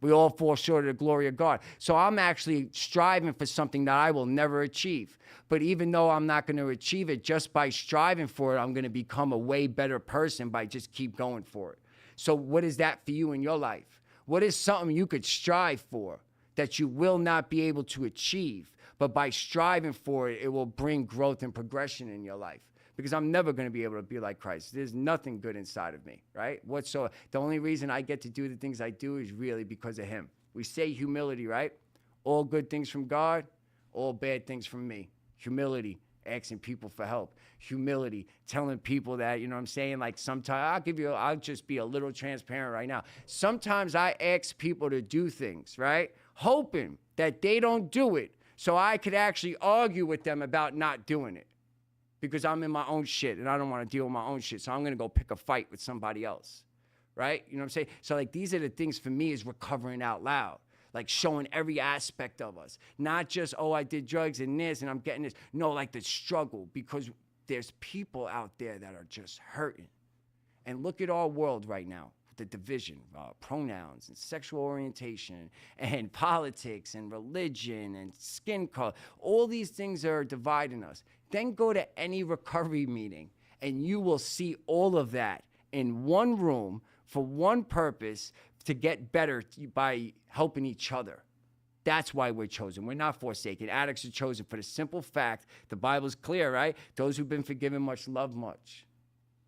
We all fall short of the glory of God. So I'm actually striving for something that I will never achieve. But even though I'm not going to achieve it, just by striving for it, I'm going to become a way better person by just keep going for it. So what is that for you in your life? What is something you could strive for that you will not be able to achieve, but by striving for it, it will bring growth and progression in your life? Because I'm never going to be able to be like Christ. There's nothing good inside of me, right? The only reason I get to do the things I do is really because of him. We say humility, right? All good things from God, all bad things from me. Humility. Asking people for help, humility, telling people that, you know what I'm saying? Like sometimes I'll just be a little transparent right now. Sometimes I ask people to do things, right? Hoping that they don't do it so I could actually argue with them about not doing it because I'm in my own shit and I don't want to deal with my own shit. So I'm going to go pick a fight with somebody else, right? You know what I'm saying? So like these are the things for me is recovering out loud. Like showing every aspect of us. Not just, oh, I did drugs and this and I'm getting this. No, like the struggle, because there's people out there that are just hurting. And look at our world right now, the division, pronouns and sexual orientation and politics and religion and skin color. All these things are dividing us. Then go to any recovery meeting and you will see all of that in one room for one purpose, to get better by helping each other. That's why we're chosen. We're not forsaken. Addicts are chosen for the simple fact, the Bible's clear, right? Those who've been forgiven much love much.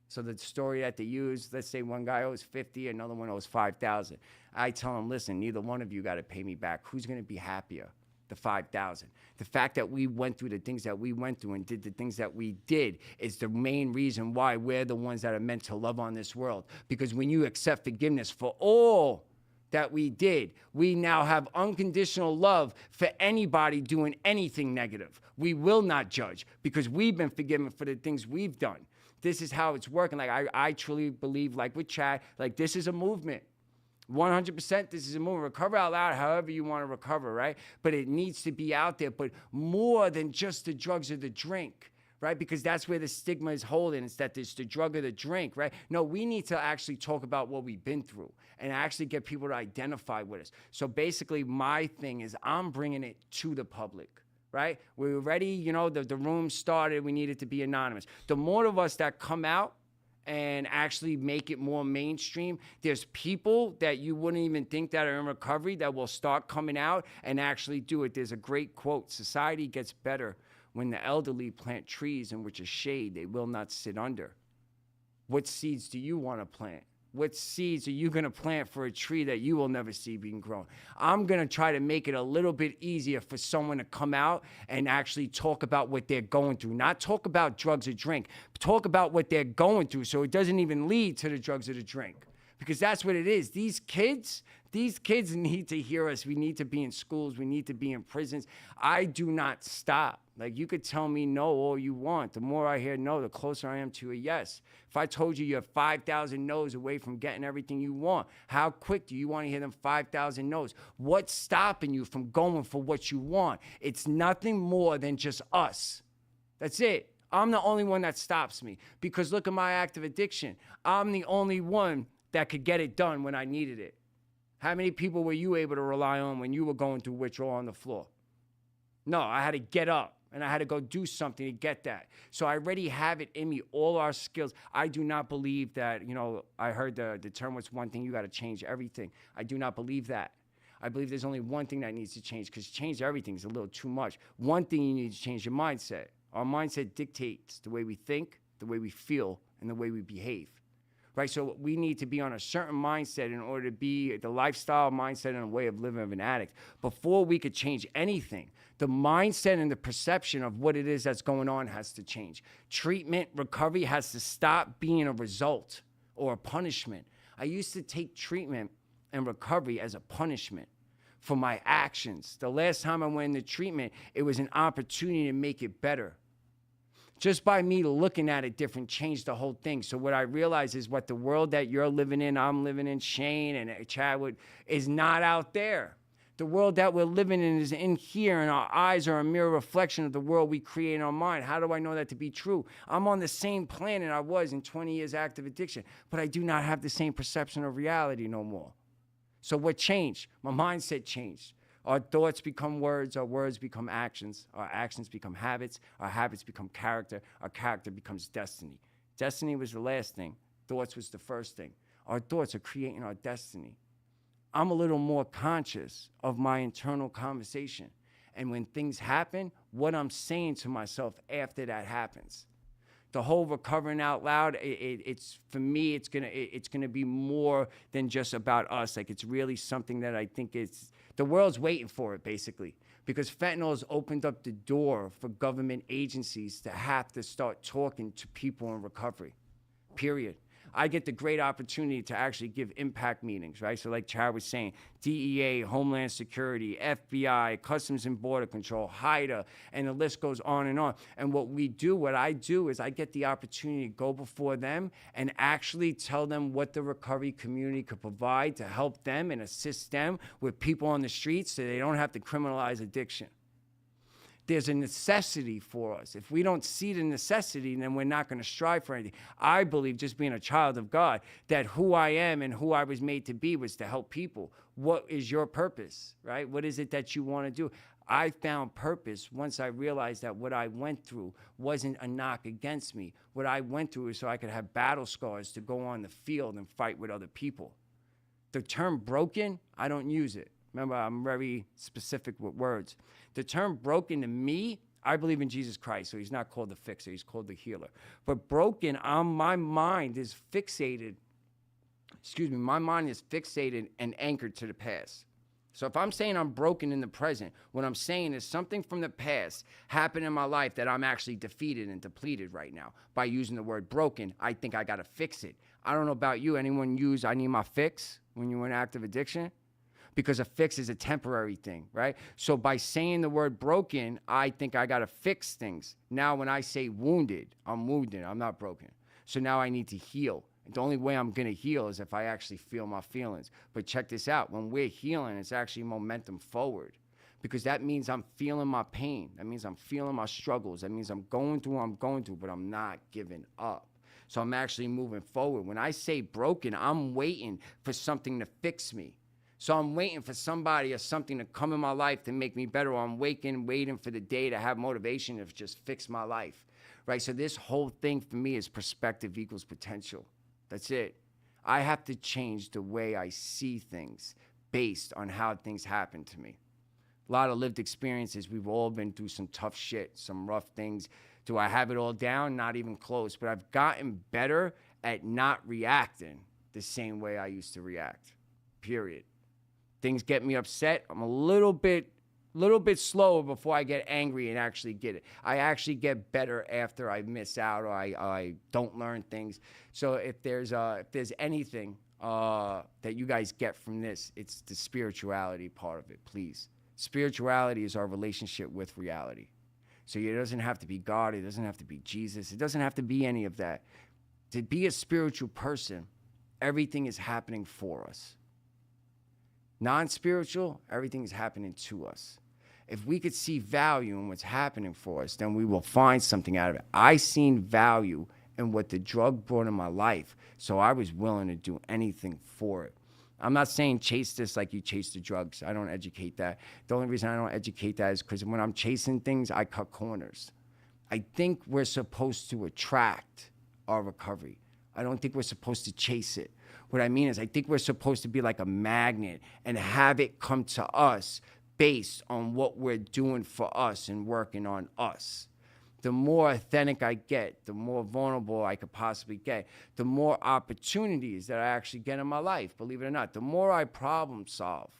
So the story that they use, let's say one guy owes 50, another one owes 5,000. I tell him, listen, neither one of you got to pay me back. Who's going to be happier? The 5,000. The fact that we went through the things that we went through and did the things that we did is the main reason why we're the ones that are meant to love on this world. Because when you accept forgiveness for all that we did, we now have unconditional love for anybody doing anything negative. We will not judge because we've been forgiven for the things we've done. This is how it's working. Like I truly believe, like with Chad, like this is a movement. 100% this is a movement. Recover out loud however you want to recover, right? But it needs to be out there, but more than just the drugs or the drink, right? Because that's where the stigma is holding. It's that there's the drug or the drink, right? No, we need to actually talk about what we've been through and actually get people to identify with us. So basically my thing is I'm bringing it to the public. right? We were ready, you know, the room started, we needed to be anonymous. The more of us that come out and actually make it more mainstream, there's people that you wouldn't even think that are in recovery that will start coming out and actually do it. There's a great quote: society gets better when the elderly plant trees in which is shade they will not sit under. What seeds do you want to plant? What seeds are you going to plant for a tree that you will never see being grown? I'm going to try to make it a little bit easier for someone to come out and actually talk about what they're going through. Not talk about drugs or drink. Talk about what they're going through so it doesn't even lead to the drugs or the drink. Because that's what it is. These kids need to hear us. We need to be in schools. We need to be in prisons. I do not stop. Like, you could tell me no all you want. The more I hear no, the closer I am to a yes. If I told you you're 5,000 no's away from getting everything you want, how quick do you want to hear them 5,000 no's? What's stopping you from going for what you want? It's nothing more than just us. That's it. I'm the only one that stops me. Because look at my active addiction. I'm the only one that could get it done when I needed it. How many people were you able to rely on when you were going through withdrawal on the floor? No, I had to get up and I had to go do something to get that. So I already have it in me, all our skills. I do not believe that, you know, I heard the term, what's one thing, you got to change everything. I do not believe that. I believe there's only one thing that needs to change, because change everything is a little too much. One thing you need to change, your mindset. Our mindset dictates the way we think, the way we feel, and the way we behave. Right, so we need to be on a certain mindset in order to be the lifestyle mindset and a way of living of an addict. Before we could change anything, the mindset and the perception of what it is that's going on has to change. Treatment, recovery has to stop being a result or a punishment. I used to take treatment and recovery as a punishment for my actions. The last time I went into treatment, it was an opportunity to make it better. Just by me looking at it different changed the whole thing. So what I realize is what the world that you're living in, I'm living in, Shane and Chadwood, is not out there. The world that we're living in is in here, and our eyes are a mirror reflection of the world we create in our mind. How do I know that to be true? I'm on the same planet I was in 20 years active addiction, but I do not have the same perception of reality no more. So what changed? My mindset changed. Our thoughts become words, our words become actions, our actions become habits, our habits become character, our character becomes destiny. Destiny was the last thing. Thoughts was the first thing. Our thoughts are creating our destiny. I'm a little more conscious of my internal conversation. And when things happen, what I'm saying to myself after that happens. The whole recovering out loud, it's for me, it's gonna be more than just about us. Like, it's really something that I think the world's waiting for it, basically, because fentanyl has opened up the door for government agencies to have to start talking to people in recovery, period. I get the great opportunity to actually give impact meetings, right? So like Chad was saying, DEA, Homeland Security, FBI, Customs and Border Control, HIDA, and the list goes on and on. And what I do is I get the opportunity to go before them and actually tell them what the recovery community could provide to help them and assist them with people on the streets so they don't have to criminalize addiction. There's a necessity for us. If we don't see the necessity, then we're not going to strive for anything. I believe, just being a child of God, that who I am and who I was made to be was to help people. What is your purpose, right? What is it that you want to do? I found purpose once I realized that what I went through wasn't a knock against me. What I went through is so I could have battle scars to go on the field and fight with other people. The term broken, I don't use it. Remember, I'm very specific with words. The term broken to me, I believe in Jesus Christ, so he's not called the fixer, he's called the healer. But broken, my mind is fixated, my mind is fixated and anchored to the past. So if I'm saying I'm broken in the present, what I'm saying is something from the past happened in my life that I'm actually defeated and depleted right now. By using the word broken, I think I gotta fix it. I don't know about you, anyone use I need my fix when you're in active addiction? Because a fix is a temporary thing, right? So by saying the word broken, I think I got to fix things. Now, when I say wounded, I'm wounded. I'm not broken. So now I need to heal. The only way I'm going to heal is if I actually feel my feelings. But check this out. When we're healing, it's actually momentum forward. Because that means I'm feeling my pain. That means I'm feeling my struggles. That means I'm going through what I'm going through, but I'm not giving up. So I'm actually moving forward. When I say broken, I'm waiting for something to fix me. So I'm waiting for somebody or something to come in my life to make me better. Or I'm waiting for the day to have motivation to just fix my life, right? So this whole thing for me is perspective equals potential. That's it. I have to change the way I see things based on how things happen to me. A lot of lived experiences. We've all been through some tough shit, some rough things. Do I have it all down? Not even close. But I've gotten better at not reacting the same way I used to react, period. Things get me upset. I'm a little bit slower before I get angry and actually get it. I actually get better after I miss out or I don't learn things. So if there's anything that you guys get from this, it's the spirituality part of it, please. Spirituality is our relationship with reality. So it doesn't have to be God. It doesn't have to be Jesus. It doesn't have to be any of that. To be a spiritual person, everything is happening for us. Non-spiritual, everything is happening to us. If we could see value in what's happening for us, then we will find something out of it. I seen value in what the drug brought in my life, so I was willing to do anything for it. I'm not saying chase this like you chase the drugs. I don't educate that. The only reason I don't educate that is because when I'm chasing things, I cut corners. I think we're supposed to attract our recovery. I don't think we're supposed to chase it. What I mean is I think we're supposed to be like a magnet and have it come to us based on what we're doing for us and working on us. The more authentic I get, the more vulnerable I could possibly get, the more opportunities that I actually get in my life, believe it or not. The more I problem solve,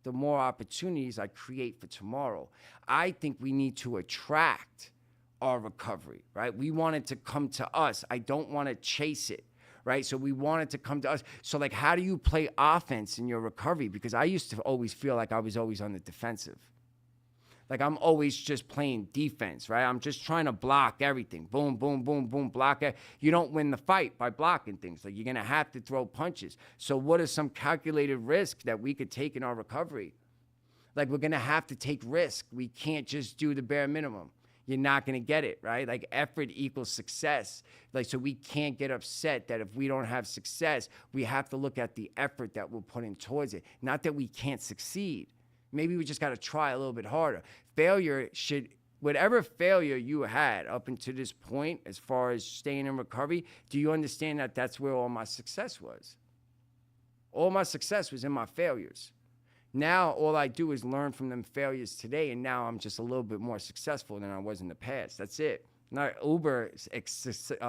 the more opportunities I create for tomorrow. I think we need to attract our recovery, right? We want it to come to us. I don't want to chase it, right? So we want it to come to us. So like, how do you play offense in your recovery? Because I used to always feel like I was always on the defensive. Like I'm always just playing defense, right? I'm just trying to block everything. Boom, boom, boom, boom, block it. You don't win the fight by blocking things. Like you're going to have to throw punches. So what is some calculated risk that we could take in our recovery? Like we're going to have to take risk. We can't just do the bare minimum. You're not going to get it, right? Like effort equals success. Like, so we can't get upset that if we don't have success, we have to look at the effort that we're putting towards it. Not that we can't succeed. Maybe we just got to try a little bit harder. Failure should, whatever failure you had up until this point, as far as staying in recovery, do you understand that that's where all my success was? All my success was in my failures. Now, all I do is learn from them failures today, and now I'm just a little bit more successful than I was in the past. That's it. Not uber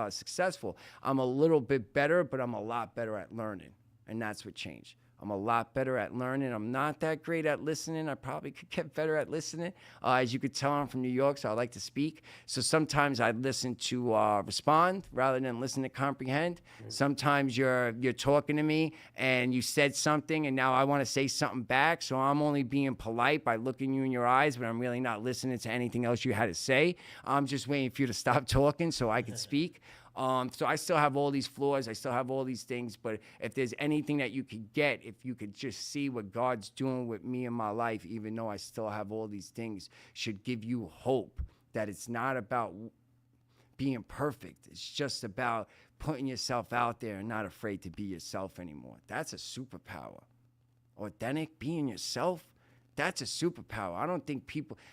successful. I'm a little bit better, but I'm a lot better at learning, and that's what changed. I'm a lot better at learning. I'm not that great at listening. I probably could get better at listening. As you could tell, I'm from New York, so I like to speak. So sometimes I listen to respond rather than listen to comprehend. Sometimes you're talking to me and you said something and now I want to say something back. So I'm only being polite by looking you in your eyes, but I'm really not listening to anything else you had to say. I'm just waiting for you to stop talking so I can speak. So I still have all these flaws. I still have all these things. But if there's anything that you could get, if you could just see what God's doing with me in my life, even though I still have all these things, should give you hope that it's not about being perfect. It's just about putting yourself out there and not afraid to be yourself anymore. That's a superpower. Authentic, being yourself. That's a superpower.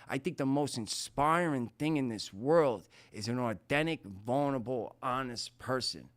I think the most inspiring thing in this world is an authentic, vulnerable, honest person,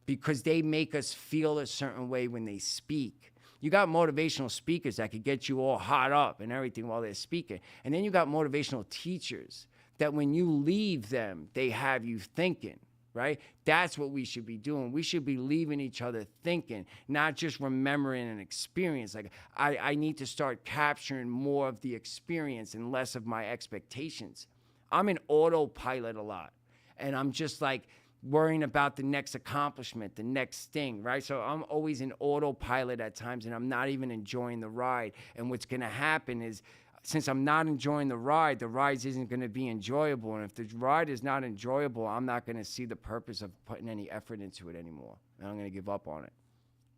because they make us feel a certain way when they speak. You got motivational speakers that could get you all hot up and everything while they're speaking. And then you got motivational teachers that when you leave them, they have you thinking. Right? That's what we should be doing. We should be leaving each other thinking, not just remembering an experience. Like I need to start capturing more of the experience and less of my expectations. I'm in autopilot a lot. And I'm just like worrying about the next accomplishment, the next thing, right? So I'm always in autopilot at times and I'm not even enjoying the ride. And what's going to happen is, since I'm not enjoying the ride isn't going to be enjoyable. And if the ride is not enjoyable, I'm not going to see the purpose of putting any effort into it anymore. And I'm going to give up on it,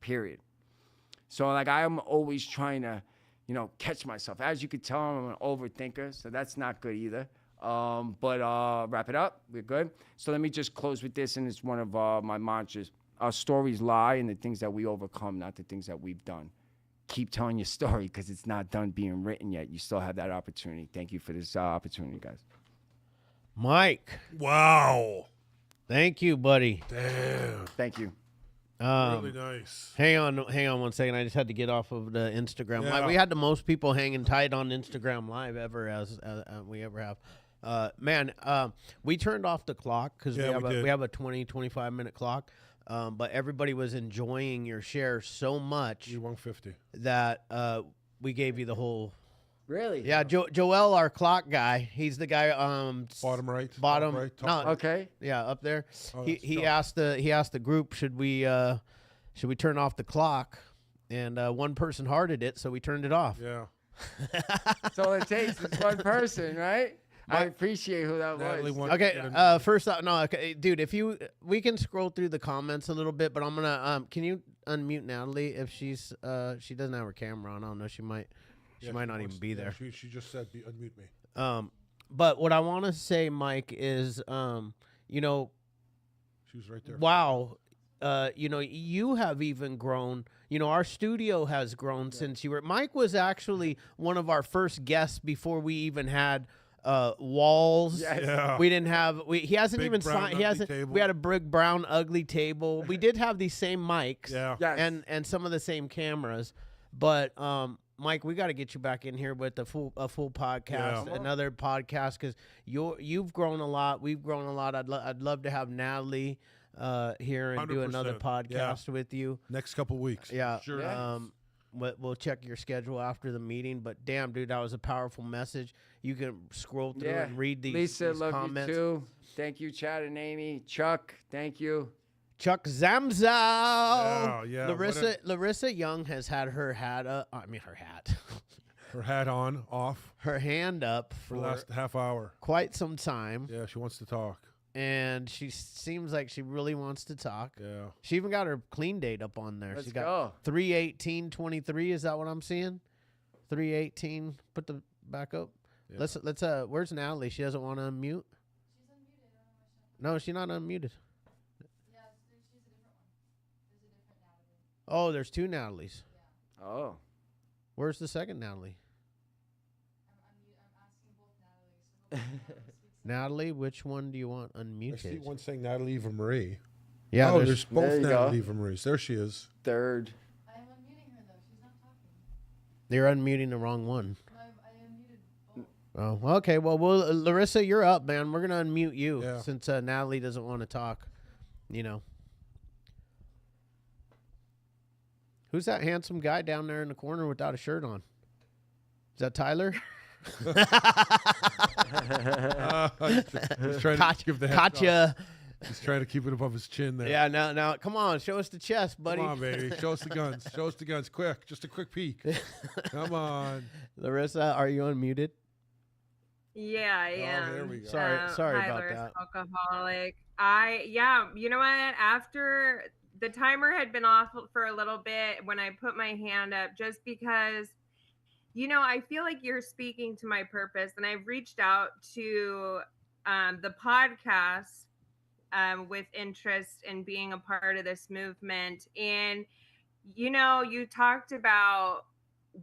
period. So like I'm always trying to, catch myself. As you could tell, I'm an overthinker, so that's not good either. But wrap it up. We're good. So let me just close with this, and it's one of my mantras. Our stories lie in the things that we overcome, not the things that we've done. keep telling your story because it's not done being written yet. You still have that opportunity. Thank you for this opportunity, guys. Mike, Wow. thank you, buddy. Damn. Thank you. Really nice. Hang on 1 second. I just had to get off of the Instagram Yeah. Live. We had the most people hanging tight on Instagram Live ever as we ever have. We turned off the clock because Yeah, we have a 20-25 minute clock. But everybody was enjoying your share so much You 150. that we gave you the whole. Really? Yeah, Joel, our clock guy. He's the guy. Bottom right. Bottom. Top right. No, Top right. Okay. yeah, up there. Oh, He that's asked the group, should we turn off the clock? And one person hearted it, so we turned it off. Yeah. That's all it takes is one person, right? I appreciate who that Natalie was. won- Okay, first off, no, okay, dude, we can scroll through the comments a little bit, but I'm gonna can you unmute Natalie if she doesn't have her camera on? I don't know, she might Yeah, not wants- even be yeah, there. She just said, unmute me. But what I want to say, Mike, is She was right there. wow, you have even grown. Our studio has grown since you were. Mike was actually one of our first guests before we even had walls. Yes. Yeah. We didn't have. He hasn't Big even brown signed. He ugly hasn't. table. We had a brick brown ugly table. We did have these same mics. Yeah. Yes. And some of the same cameras, but Mike, we got to get you back in here with a full podcast, Yeah. another podcast, because you've grown a lot. We've grown a lot. I'd love to have Natalie here and do another 100%, podcast with you. Next couple weeks. Yeah. Sure. Yeah. We'll check your schedule after the meeting. But damn, dude, that was a powerful message. You can scroll through and read these, Lisa, these love comments. you too. Thank you, Chad and Amy. Chuck, thank you. Chuck Zamzow. Yeah. Larissa Young has had her hat up. I mean, her hat. Her hat on, off Her hand up for for the last half hour. quite some time. Yeah, she wants to talk. And she seems like she really wants to talk. Yeah. She even got her clean date up on there. Let's She got go. 3/18/23. Is that what I'm seeing? 3/18. Put the back up. Yeah. Let's where's Natalie? She doesn't want to unmute. No, she's not unmuted. Oh, there's two Natalies. Oh. Where's the second Natalie? Natalie, which one do you want I see unmuted? one saying Natalie Eva Marie. Yeah, Oh, there's both There you go. Natalie Eva Maries. There she is. Third. I'm unmuting her though. She's not talking. they're unmuting the wrong one. No, I unmuted both. Oh, okay. Well, Larissa, you're up, man. We're gonna unmute you Yeah. since Natalie doesn't want to talk. Who's that handsome guy down there in the corner without a shirt on? Is that Tyler? He's trying to give the head Gotcha. He's trying to keep it above his chin there. Yeah. Now, come on, show us the chest, buddy. Come on, baby. Show us the guns. Show us the guns. Quick. Just a quick peek. Come on. Larissa, are you unmuted? Yeah, I am. there we go. Sorry hi, about Larissa, that. Alcoholic. You know what? After the timer had been off for a little bit when I put my hand up, just because, I feel like you're speaking to my purpose, and I've reached out to the podcast with interest in being a part of this movement. And, you talked about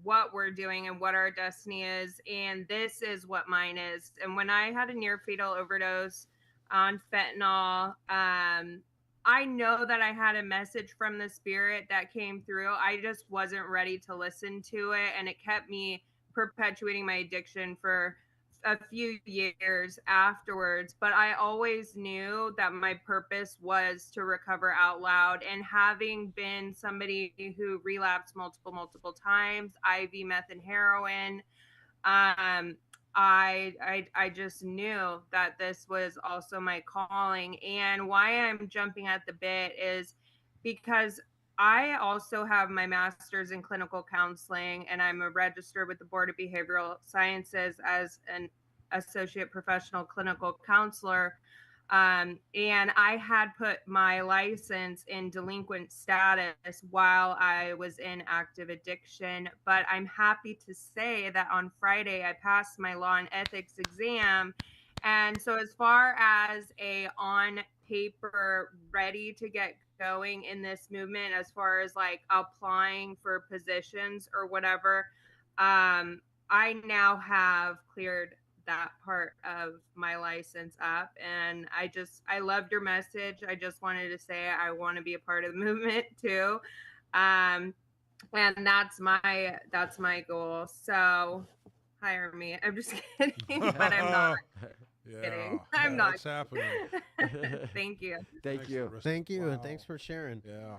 what we're doing and what our destiny is, and this is what mine is. And when I had a near fatal overdose on fentanyl, I know that I had a message from the spirit that came through. I just wasn't ready to listen to it, and it kept me perpetuating my addiction for a few years afterwards. But I always knew that my purpose was to recover out loud. And having been somebody who relapsed multiple times, IV, meth, and heroin, I just knew that this was also my calling. And why I'm jumping at the bit is because I also have my master's in clinical counseling, and I'm a registered with the Board of Behavioral Sciences as an associate professional clinical counselor. And I had put my license in delinquent status while I was in active addiction. But I'm happy to say that on Friday, I passed my law and ethics exam. And so as far as a on paper ready to get going in this movement as far as like applying for positions or whatever. I now have cleared that part of my license up, and I loved your message. I just wanted to say I want to be a part of the movement too. And that's my goal. So hire me. I'm just kidding, but I'm not kidding. I'm not. It's happening. Thank you. Thank you. Thank you, and Wow. thanks for sharing. Yeah.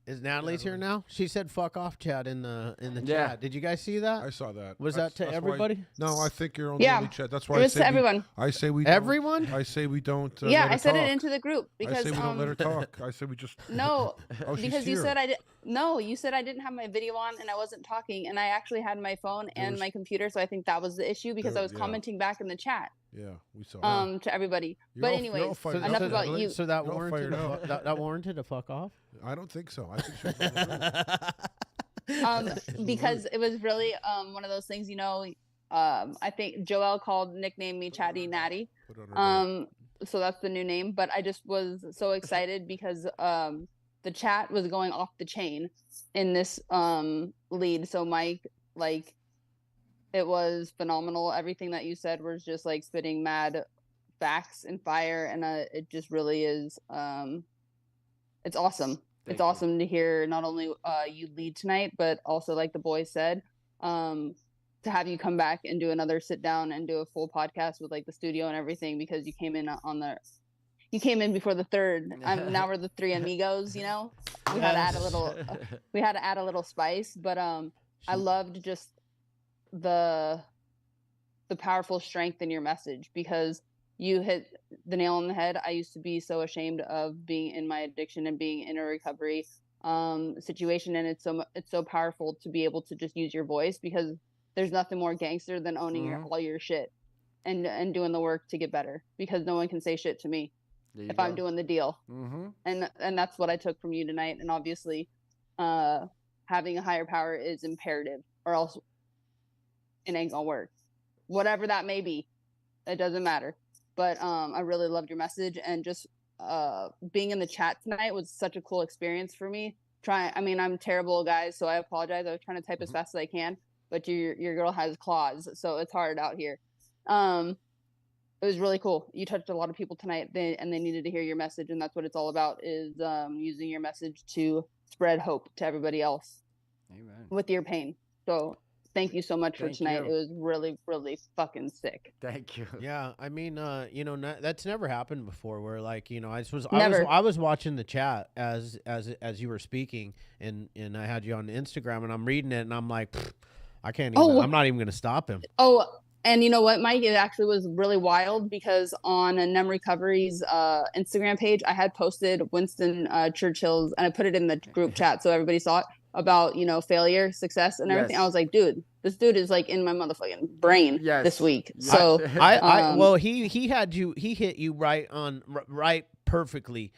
Is Natalie's here now? She said "fuck off," chat in the Yeah. chat. Did you guys see that? I saw that. Was That's- that to that's why- everybody? no, I think you're only Yeah. in the chat. That's It why I was say to everyone. I say we don't- Everyone? I say we don't. Yeah, let her I said talk. it into the group I because say we don't let her talk. I say we just. no, Oh, she's because you here. said I did. No, you said I didn't have my video on and I wasn't talking, and I actually had my phone and was- my computer, so I think that was the issue because There- I was yeah. commenting back in the chat Yeah, we saw. to everybody. You're But all- you're all anyways, fired enough up, about Natalie. you. So that You're all warranted fired a up. that warranted a fuck off. I don't think so. I think she's Because it was really one of those things, I think Joel nicknamed me Chatty Natty. Put on her back. So that's the new name, but I just was so excited because the chat was going off the chain in this lead. So Mike, like, it was phenomenal. Everything that you said was just like spitting mad facts and fire, and it just really is it's awesome. Thank It's you. awesome to hear not only you lead tonight, but also, like the boys said, to have you come back and do another sit down and do a full podcast with like the studio and everything, because you came in before the third. Now we're the three amigos. We had to add a little spice, but I loved just the powerful strength in your message, because you hit the nail on the head. I used to be so ashamed of being in my addiction and being in a recovery situation, and it's so powerful to be able to just use your voice, because there's nothing more gangster than owning all your shit and doing the work to get better, because no one can say shit to me if I'm doing the deal. Mm-hmm. And that's what I took from you tonight. And obviously having a higher power is imperative, or else it ain't gonna work, whatever that may be. It doesn't matter. But I really loved your message, and just being in the chat tonight was such a cool experience for me. I'm terrible, guys, so I apologize. I was trying to type as fast as I can, but your girl has claws, so it's hard out here. It was really cool. You touched a lot of people tonight, and they needed to hear your message, and that's what it's all about, is using your message to spread hope to everybody else. Amen. With your pain. So thank you so much for Thank tonight. you. It was really, really fucking sick. Thank you. Yeah, I mean, that's never happened before. Where like, Never. I was watching the chat as you were speaking, and I had you on Instagram, and I'm reading it, and I'm like, I can't even. Oh. I'm not even gonna stop him. Oh, and you know what, Mike? It actually was really wild, because on Nem Recovery's Instagram page, I had posted Winston Churchill's, and I put it in the group chat so everybody saw it, about failure, success, and everything. Yes. I was like, dude, this dude is like in my motherfucking brain Yes. this week. Yes. So He hit you right perfectly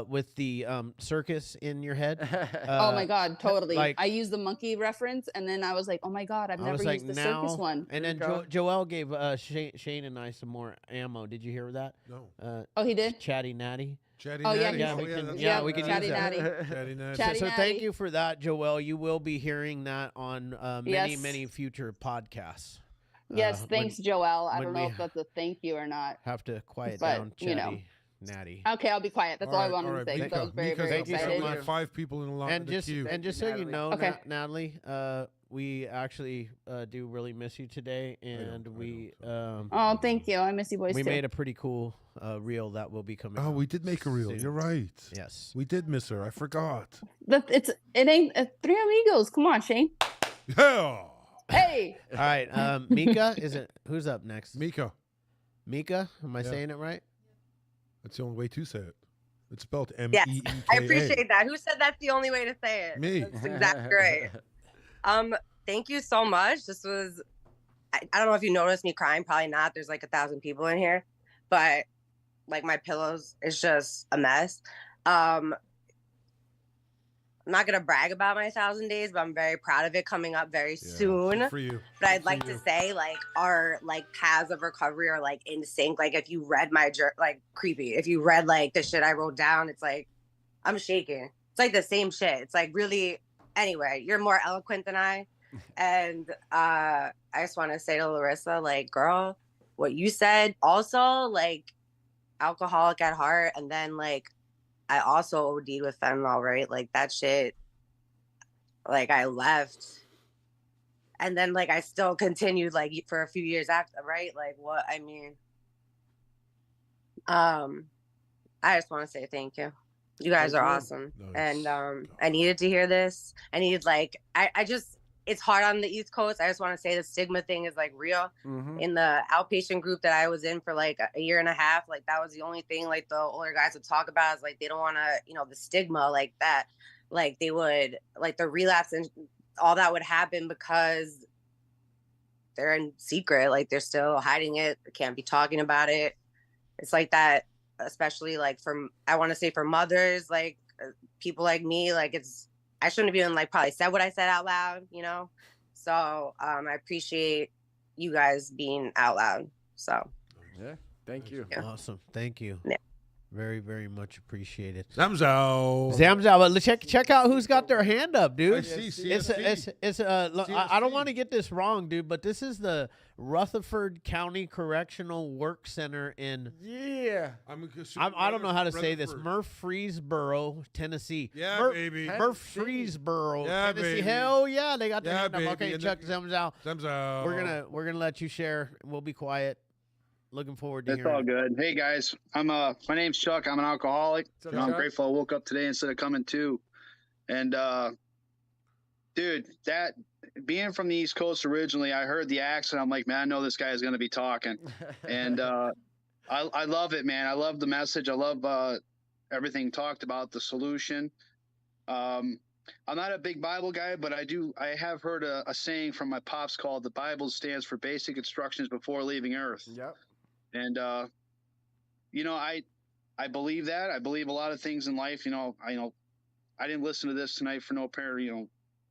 with the circus in your head. oh my god, totally. like- I used the monkey reference, and then I was like, oh my god, I've I never was like, used the now, circus one. and then Go. Joel gave Shane and I some more ammo. Did you hear that? No. Oh, he did? Chatty Natty. Chatty Oh, yeah, Natty. Yeah, Oh, we can- that's yeah, right. we can Chatty use that. Natty. Chatty Natty. Chatty So Natty. thank you for that, Joel. You will be hearing that on many, Yes. many future podcasts. Yes, thanks, Joel. I when don't know we- if that's a thank you or not. Have to quiet But, down, you know. Chatty Natty. Okay, I'll be quiet. That's all, I wanted to say. Mika, So I was very, Mika, very thank you so excited. much. Like 5 people in a line. And just queue. so you Natalie. know, Okay. Natalie, we actually do really miss you today, and we Oh, thank you. I miss you boys we too. made a pretty cool reel that will be coming. Oh, out we did make a reel. soon. You're right. Yes. We did miss her. I forgot. It ain't Three Amigos. Come on, Shane. Yeah. Hey. All right, Mika, who's up next? Mika. Mika, am I Yeah. saying it right? That's the only way to say it. It's spelled Yes, M-E-E-K-A. I appreciate that. Who said that's the only way to say it? Me. That's exactly right. Thank you so much. This was, I don't know if you noticed me crying, probably not. There's like 1,000 people in here, but like my pillows is just a mess. I'm not gonna brag about my 1,000 days, but I'm very proud of it coming up very Yeah, soon. good for you. But Good I'd for like you. to say, like, our like paths of recovery are like in sync. Like, if you read my like creepy, if you read like the shit I wrote down, it's like I'm shaking. It's like the same shit. It's like really, anyway, you're more eloquent than I. And I just want to say to Larissa, like, girl, what you said also, like, alcoholic at heart. And then, like, I also OD'd with fentanyl, right? Like, that shit, like, I left. And then, like, I still continued, like, for a few years after, right? Like, what? I mean, I just want to say thank you. You guys Thank are you. awesome. Nice. And I needed to hear this. I needed, like, I just, it's hard on the East Coast. I just want to say the stigma thing is like real. In the outpatient group that I was in for like a year and a half, like that was the only thing like the older guys would talk about is like they don't want to, you know, the stigma like that. Like they would, like the relapse and all that would happen because they're in secret. Like they're still hiding it. They can't be talking about it. It's like that, especially like from, I want to say for mothers, like people like me, like it's, I shouldn't have even like probably said what I said out loud, you know? So I appreciate you guys being out loud. So Yeah, thank you. Yeah. Awesome. Thank you. Yeah. Very, very much appreciated. Zamzow. Zamzow, but check out who's got their hand up, dude. I see It's CSC. I don't want to get this wrong, dude, but this is the Rutherford County Correctional Work Center in Yeah. I don't know how to say this. Murfreesboro, Tennessee. Yeah, baby. Murfreesboro, Yeah, Tennessee. baby. Hell yeah, they got their Yeah, hand up. baby. Okay, And Chuck Zamzow. Zamzow. We're gonna let you share. We'll be quiet. Looking forward to That's hearing. all good. Hey guys, my name's Chuck. I'm an alcoholic. up, I'm Chuck? grateful I woke up today instead of coming to. And dude, that being from the East Coast originally, I heard the accent. I'm like, man, I know this guy is going to be talking. And I love it, man. I love the message. I love everything talked about, the solution. I'm not a big Bible guy, but I have heard a saying from my pops called the Bible stands for basic instructions before leaving Earth. Yep. And you know, I believe that. I believe a lot of things in life. You know, I didn't listen to this tonight for no apparent. You know,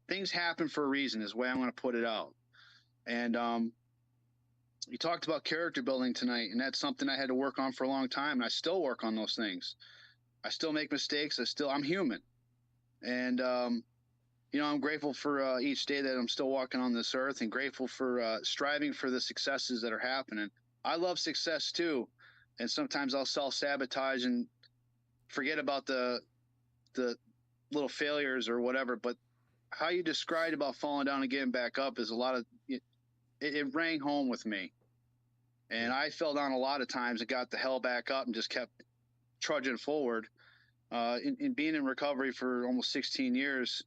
things happen for a reason. Is the way I'm going to put it out. And you talked about character building tonight, and that's something I had to work on for a long time, and I still work on those things. I still make mistakes. I'm human, and you know, I'm grateful for each day that I'm still walking on this earth, and grateful for striving for the successes that are happening. I love success too, and sometimes I'll self-sabotage and forget about the little failures or whatever. But how you described about falling down and getting back up is a lot of it rang home with me. And I fell down a lot of times and got the hell back up and just kept trudging forward. In being in recovery for almost 16 years,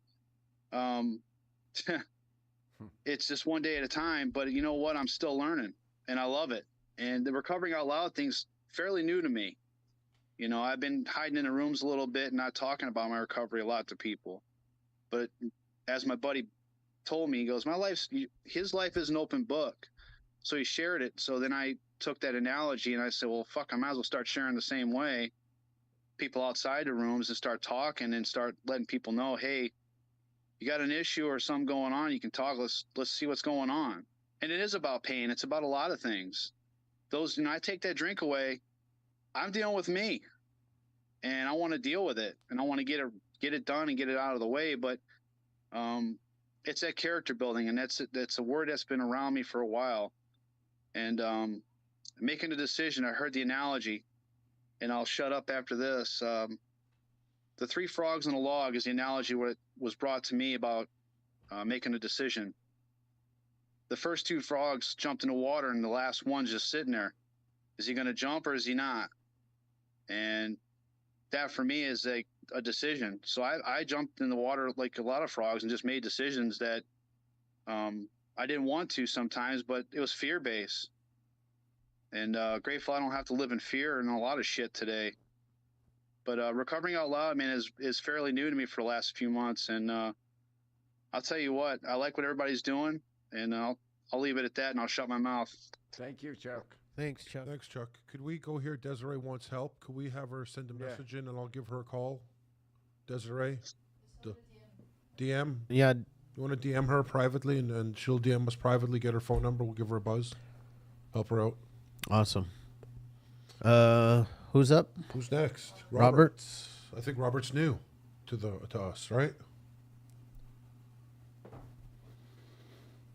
it's just one day at a time. But you know what? I'm still learning, and I love it. And the recovering out loud thing's fairly new to me. You know, I've been hiding in the rooms a little bit and not talking about my recovery a lot to people. But as my buddy told me, he goes, his life is an open book. So he shared it. So then I took that analogy and I said, well, fuck, I might as well start sharing the same way. People outside the rooms and start talking and start letting people know, hey, you got an issue or something going on, you can talk. Let's see what's going on. And it is about pain. It's about a lot of things. I take that drink away, I'm dealing with me, and I want to deal with it, and I want to get it done and get it out of the way. But it's that character building, and that's a word that's been around me for a while. And making a decision, I heard the analogy, and I'll shut up after this. The three frogs in a log is the analogy what was brought to me about making a decision. The first two frogs jumped in the water, and the last one's just sitting there. Is he going to jump or is he not? And that for me is a decision. So I jumped in the water like a lot of frogs and just made decisions that I didn't want to sometimes, but it was fear-based. And grateful I don't have to live in fear and a lot of shit today. But recovering out loud, man, is fairly new to me for the last few months. And I'll tell you what, I like what everybody's doing, and I'll leave it at that, and I'll shut my mouth. Thank you, Chuck. Thanks, Chuck. Thanks, Chuck. Could we go here? Desiree wants help. Could we have her send a message in, and I'll give her a call? Desiree? DM? Yeah. You want to DM her privately, and she'll DM us privately, get her phone number, we'll give her a buzz. Help her out. Awesome. Who's up? Who's next? Robert? I think Robert's new to us, right?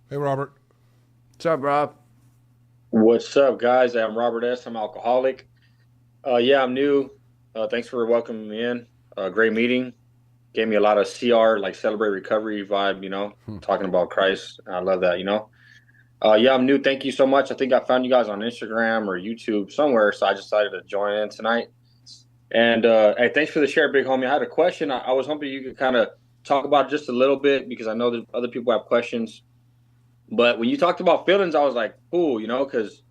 Hey, Robert. What's up, Rob? What's up, guys? I'm Robert S. I'm alcoholic. Yeah, I'm new. Thanks for welcoming me in. Great meeting. Gave me a lot of CR, like celebrate recovery vibe, talking about Christ. I love that, Yeah, I'm new. Thank you so much. I think I found you guys on Instagram or YouTube somewhere, so I decided to join in tonight. And hey, thanks for the share, big homie. I had a question. I was hoping you could kind of talk about it just a little bit because I know that other people have questions. But when you talked about feelings, I was like, cool, because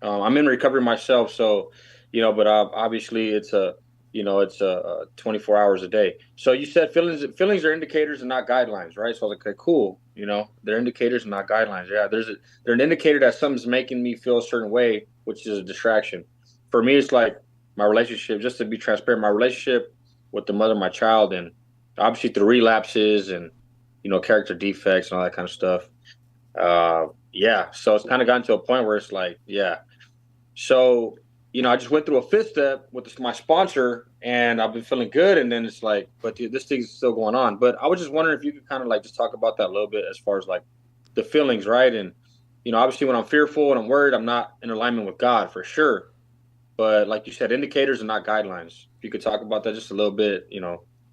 I'm in recovery myself. So, but obviously it's it's 24 hours a day. So you said feelings are indicators and not guidelines, right? So I was like, okay, cool. They're indicators and not guidelines. Yeah, they're an indicator that something's making me feel a certain way, which is a distraction. For me, it's like my relationship, just to be transparent, my relationship with the mother of my child, and obviously through relapses and, character defects and all that kind of stuff. Yeah. So it's kind of gotten to a point where it's like, yeah. So, I just went through a fifth step with my sponsor and I've been feeling good. And then it's like, but this thing's still going on. But I was just wondering if you could kind of like just talk about that a little bit as far as like the feelings, right? And, obviously when I'm fearful and I'm worried, I'm not in alignment with God for sure. But like you said, indicators and not guidelines. If you could talk about that just a little bit,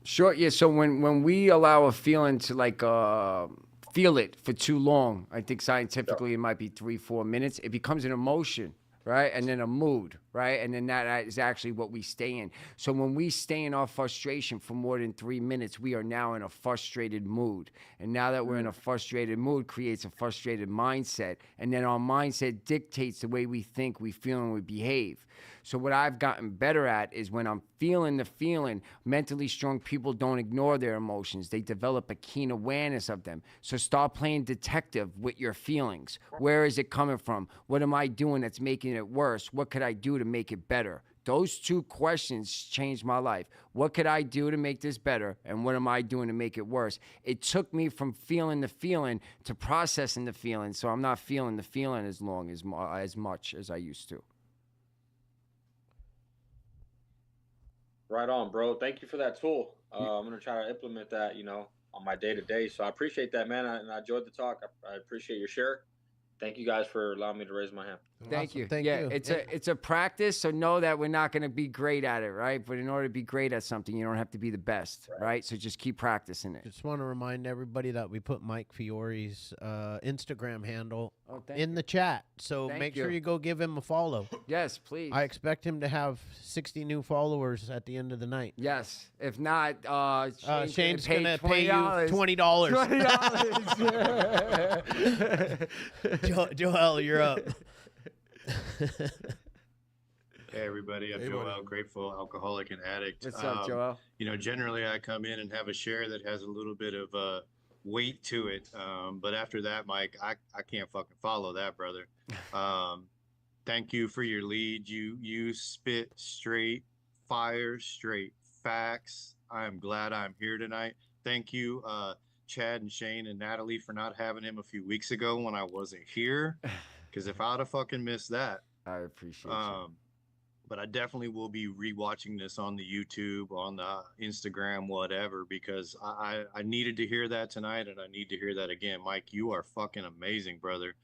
Sure. Yeah. So when we allow a feeling to like feel it for too long, I think scientifically it might be 3-4 minutes. It becomes an emotion, right? And then a mood, right? And then that is actually what we stay in. So when we stay in our frustration for more than 3 minutes, we are now in a frustrated mood. And now that we're in a frustrated mood, creates a frustrated mindset. And then our mindset dictates the way we think, we feel, and we behave. So what I've gotten better at is when I'm feeling the feeling, mentally strong people don't ignore their emotions. They develop a keen awareness of them. So start playing detective with your feelings. Where is it coming from? What am I doing that's making it worse? What could I do to make it better? Those two questions changed my life. What could I do to make this better? And what am I doing to make it worse? It took me from feeling the feeling to processing the feeling. So I'm not feeling the feeling as much as I used to. Right on, bro. Thank you for that tool. I'm going to try to implement that, on my day to day. So I appreciate that, man. And I enjoyed the talk. I appreciate your share. Thank you guys for allowing me to raise my hand. Thank Awesome. you. Thank you. It's a practice. So know that we're not going to be great at it, right? But in order to be great at something, you don't have to be the best, right? So just keep practicing it. Just want to remind everybody that we put Mike Fiori's Instagram handle in the chat. So make sure you go give him a follow. Yes, please. I expect him to have 60 new followers at the end of the night. Yes. If not, Shane's going to pay you $20. $20. Joel, you're up. Hey everybody, I'm Joel, grateful alcoholic and addict. What's up, Joel? Generally I come in and have a share that has a little bit of weight to it. But after that, Mike, I can't fucking follow that, brother. Thank you for your lead. You spit straight fire, straight facts. I am glad I'm here tonight. Thank you, Chad and Shane and Natalie, for not having him a few weeks ago when I wasn't here. Because if I'd have fucking missed that, I appreciate you. But I definitely will be rewatching this on the YouTube, on the Instagram, whatever, because I needed to hear that tonight, and I need to hear that again. Mike, you are fucking amazing, brother.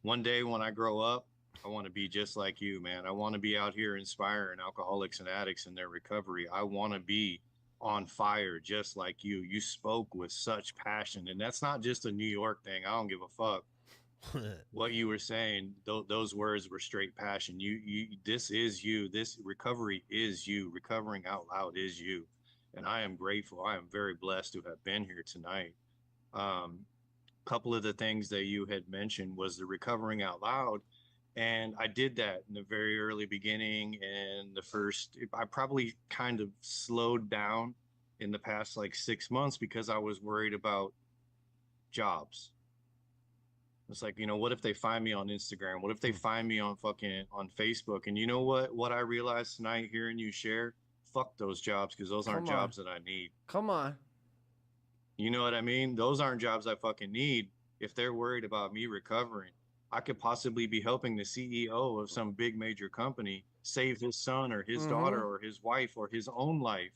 One day when I grow up, I want to be just like you, man. I want to be out here inspiring alcoholics and addicts in their recovery. I want to be on fire just like you. You spoke with such passion, and that's not just a New York thing. I don't give a fuck. What you were saying, those words were straight passion. You this is you. This recovery is you. Recovering out loud is you. And I am grateful. I am very blessed to have been here tonight. Couple of the things that you had mentioned was the recovering out loud. And I did that in the very early beginning. And I probably kind of slowed down in the past like 6 months because I was worried about jobs. It's like, what if they find me on Instagram? What if they find me on Facebook? And you know what I realized tonight hearing you share? Fuck those jobs, because those aren't jobs that I need. Come on. You know what I mean? Those aren't jobs I fucking need if they're worried about me recovering. I could possibly be helping the CEO of some big major company save his son or his daughter or his wife or his own life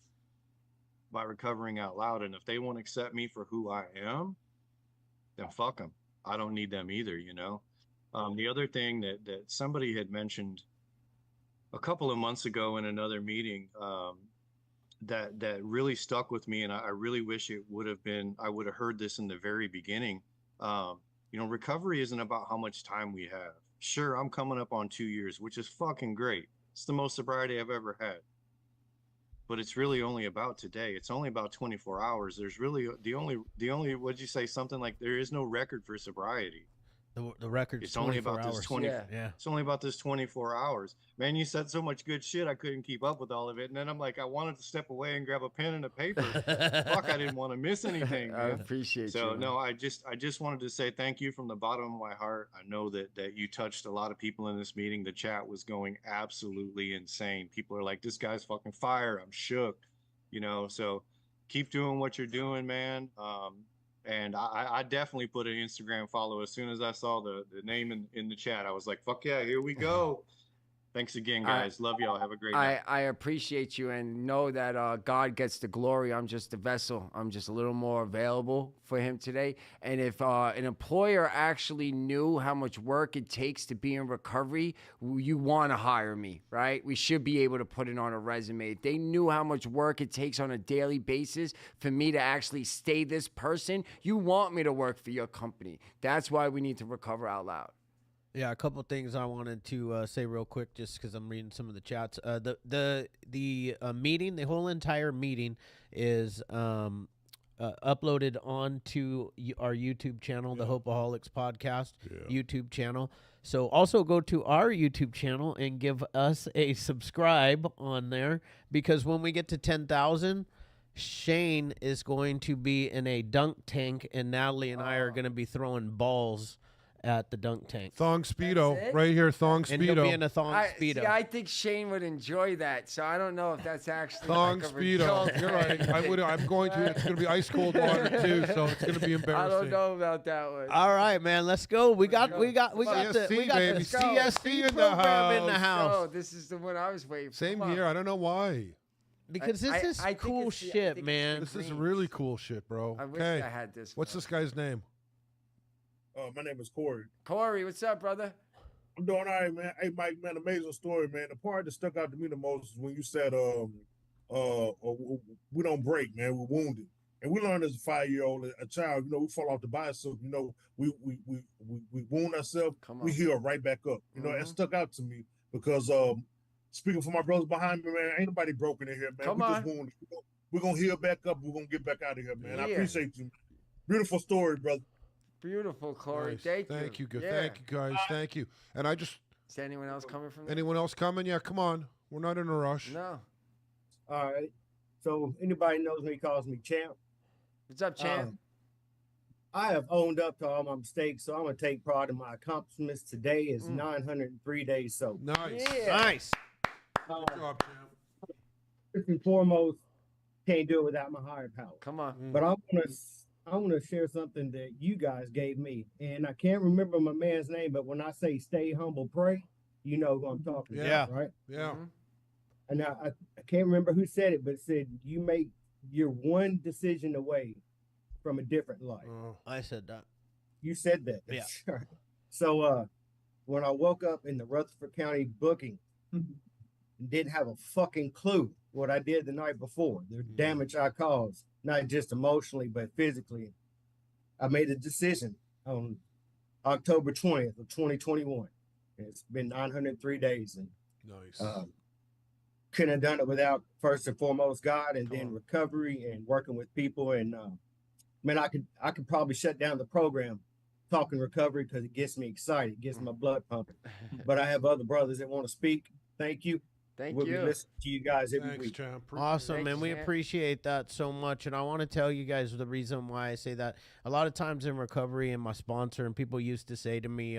by recovering out loud. And if they won't accept me for who I am, then fuck them. I don't need them either, you know? The other thing that somebody had mentioned a couple of months ago in another meeting, that really stuck with me, and I really wish it would have been, I would have heard this in the very beginning. You know, recovery isn't about how much time we have. Sure, I'm coming up on 2 years, which is fucking great. It's the most sobriety I've ever had. But it's really only about today. It's only about 24 hours. There's really the only what'd you say, something like there is no record for sobriety. The record's It's only about hours. this 20. Yeah. It's only about this 24 hours. Man, you said so much good shit. I couldn't keep up with all of it. And then I'm like, I wanted to step away and grab a pen and a paper. Fuck, I didn't want to miss anything, man. I appreciate you. So no, I just wanted to say thank you from the bottom of my heart. I know that you touched a lot of people in this meeting. The chat was going absolutely insane. People are like, this guy's fucking fire. I'm shook, you know. So keep doing what you're doing, man. And I definitely put an Instagram follow as soon as I saw the name in the chat. I was like, fuck yeah, here we go. Thanks again, guys. Love y'all. Have a great night. I appreciate you, and know that God gets the glory. I'm just a vessel. I'm just a little more available for him today. And if an employer actually knew how much work it takes to be in recovery, you want to hire me, right? We should be able to put it on a resume. If they knew how much work it takes on a daily basis for me to actually stay this person, you want me to work for your company. That's why we need to recover out loud. Yeah, a couple things I wanted to say real quick, just because I'm reading some of the chats. The meeting, the whole entire meeting, is uploaded onto our YouTube channel, the Hopeaholics podcast YouTube channel. So also go to our YouTube channel and give us a subscribe on there, because when we get to 10,000, Shane is going to be in a dunk tank, and Natalie and I are going to be throwing balls at the dunk tank. Thong Speedo. Right here, Thong And he'll be Speedo. in a thong Speedo. See, I think Shane would enjoy that, so I don't know if that's actually Thong like a Speedo. result. You're right. I'm going to. It's going to be ice cold water too, so it's going to be embarrassing. I don't know about that one. All right, man, let's go. We got the CSC, baby. CSC in the program in the house. house. Oh, this is the one I was waiting for. Same Come on. here. I don't know why. Because this is I think cool it's the- I shit, think man. it's This is really cool shit, bro. I wish Okay. I had this. What's one. this guy's name? My name is Corey. Corey, what's up, brother? I'm doing all right, man. Hey, Mike, man, amazing story, man. The part that stuck out to me the most is when you said, we don't break, man. We're wounded. And we learned as a 5-year-old, a child, you know, we fall off the bicycle, you know, we wound ourselves, we heal right back up. You know, it stuck out to me because speaking for my brothers behind me, man, ain't nobody broken in here, man. Just wounded. We're going to heal back up. We're going to get back out of here, man. I appreciate you. Beautiful story, brother. Beautiful, Corey. Nice. Thank you. Good. Yeah. Thank you, guys. Thank you. And I just. Is anyone else coming from there? Anyone else coming? Yeah, come on. We're not in a rush. No. All right. So anybody knows me calls me Champ. What's up, Champ? I have owned up to all my mistakes, so I'm gonna take pride in my accomplishments. Today is 903 days sober. Nice. Yeah. Nice. Good job, Champ. First and foremost, can't do it without my higher power. Come on. But I want to share something that you guys gave me, and I can't remember my man's name, but when I say stay humble, pray, you know who I'm talking about, right? Yeah. And I can't remember who said it, but it said you're one decision away from a different life. I said that. You said that. Yeah. Sure. So when I woke up in the Rutherford County booking, didn't have a fucking clue what I did the night before, the damage I caused, not just emotionally, but physically. I made a decision on October 20th of 2021. It's been 903 days. And nice. Couldn't have done it without, first and foremost, God, and then recovery and working with people. And man, I could probably shut down the program talking recovery because it gets me excited, gets my blood pumping. But I have other brothers that want to speak. Thank you. We'll be listening to you guys every week. Champ. Awesome, and we appreciate that so much. And I want to tell you guys the reason why I say that. A lot of times in recovery, and my sponsor and people used to say to me,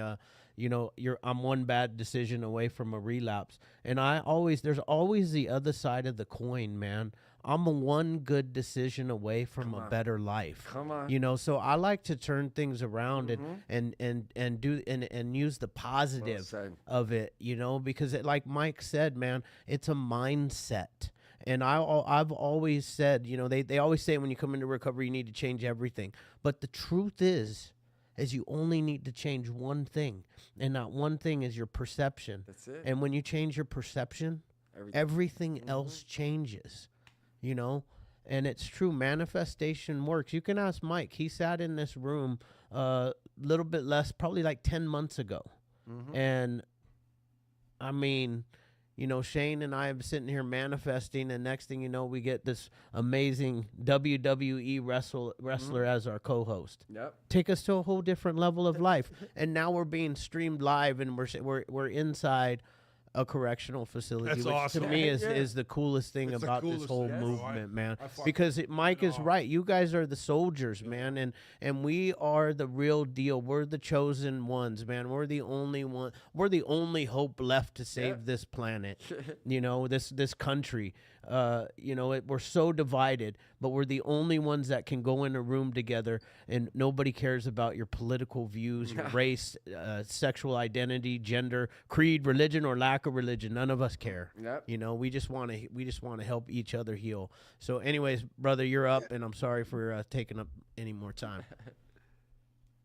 you know, I'm one bad decision away from a relapse. And there's always the other side of the coin, man. I'm one good decision away from a better life. Come on. You know, so I like to turn things around Mm-hmm. and use the positive of it, you know, because like Mike said, man, it's a mindset. And I've always said, you know, they always say when you come into recovery, you need to change everything. But the truth is you only need to change one thing. And that one thing is your perception. That's it. And when you change your perception, everything else changes, you know? And it's true. Manifestation works. You can ask Mike. He sat in this room a little bit less, probably like 10 months ago. Mm-hmm. And I mean, you know, Shane and I are sitting here manifesting, and next thing you know, we get this amazing WWE wrestler as our co-host. Yep. Take us to a whole different level of life. And now we're being streamed live, and we're inside a correctional facility, That's which awesome. to me is the coolest thing It's the about this coolest whole thing. movement, man. fucking Because Mike is right. You guys are the soldiers, man, and we are the real deal. We're the chosen ones, man. We're the only one. We're the only hope left to save this planet. You know, this country. You know, we're so divided, but we're the only ones that can go in a room together, and nobody cares about your political views, your race, sexual identity, gender, creed, religion, or lack of religion. None of us care. Yep. You know, we just want to help each other heal. So, anyways, brother, you're up, and I'm sorry for taking up any more time.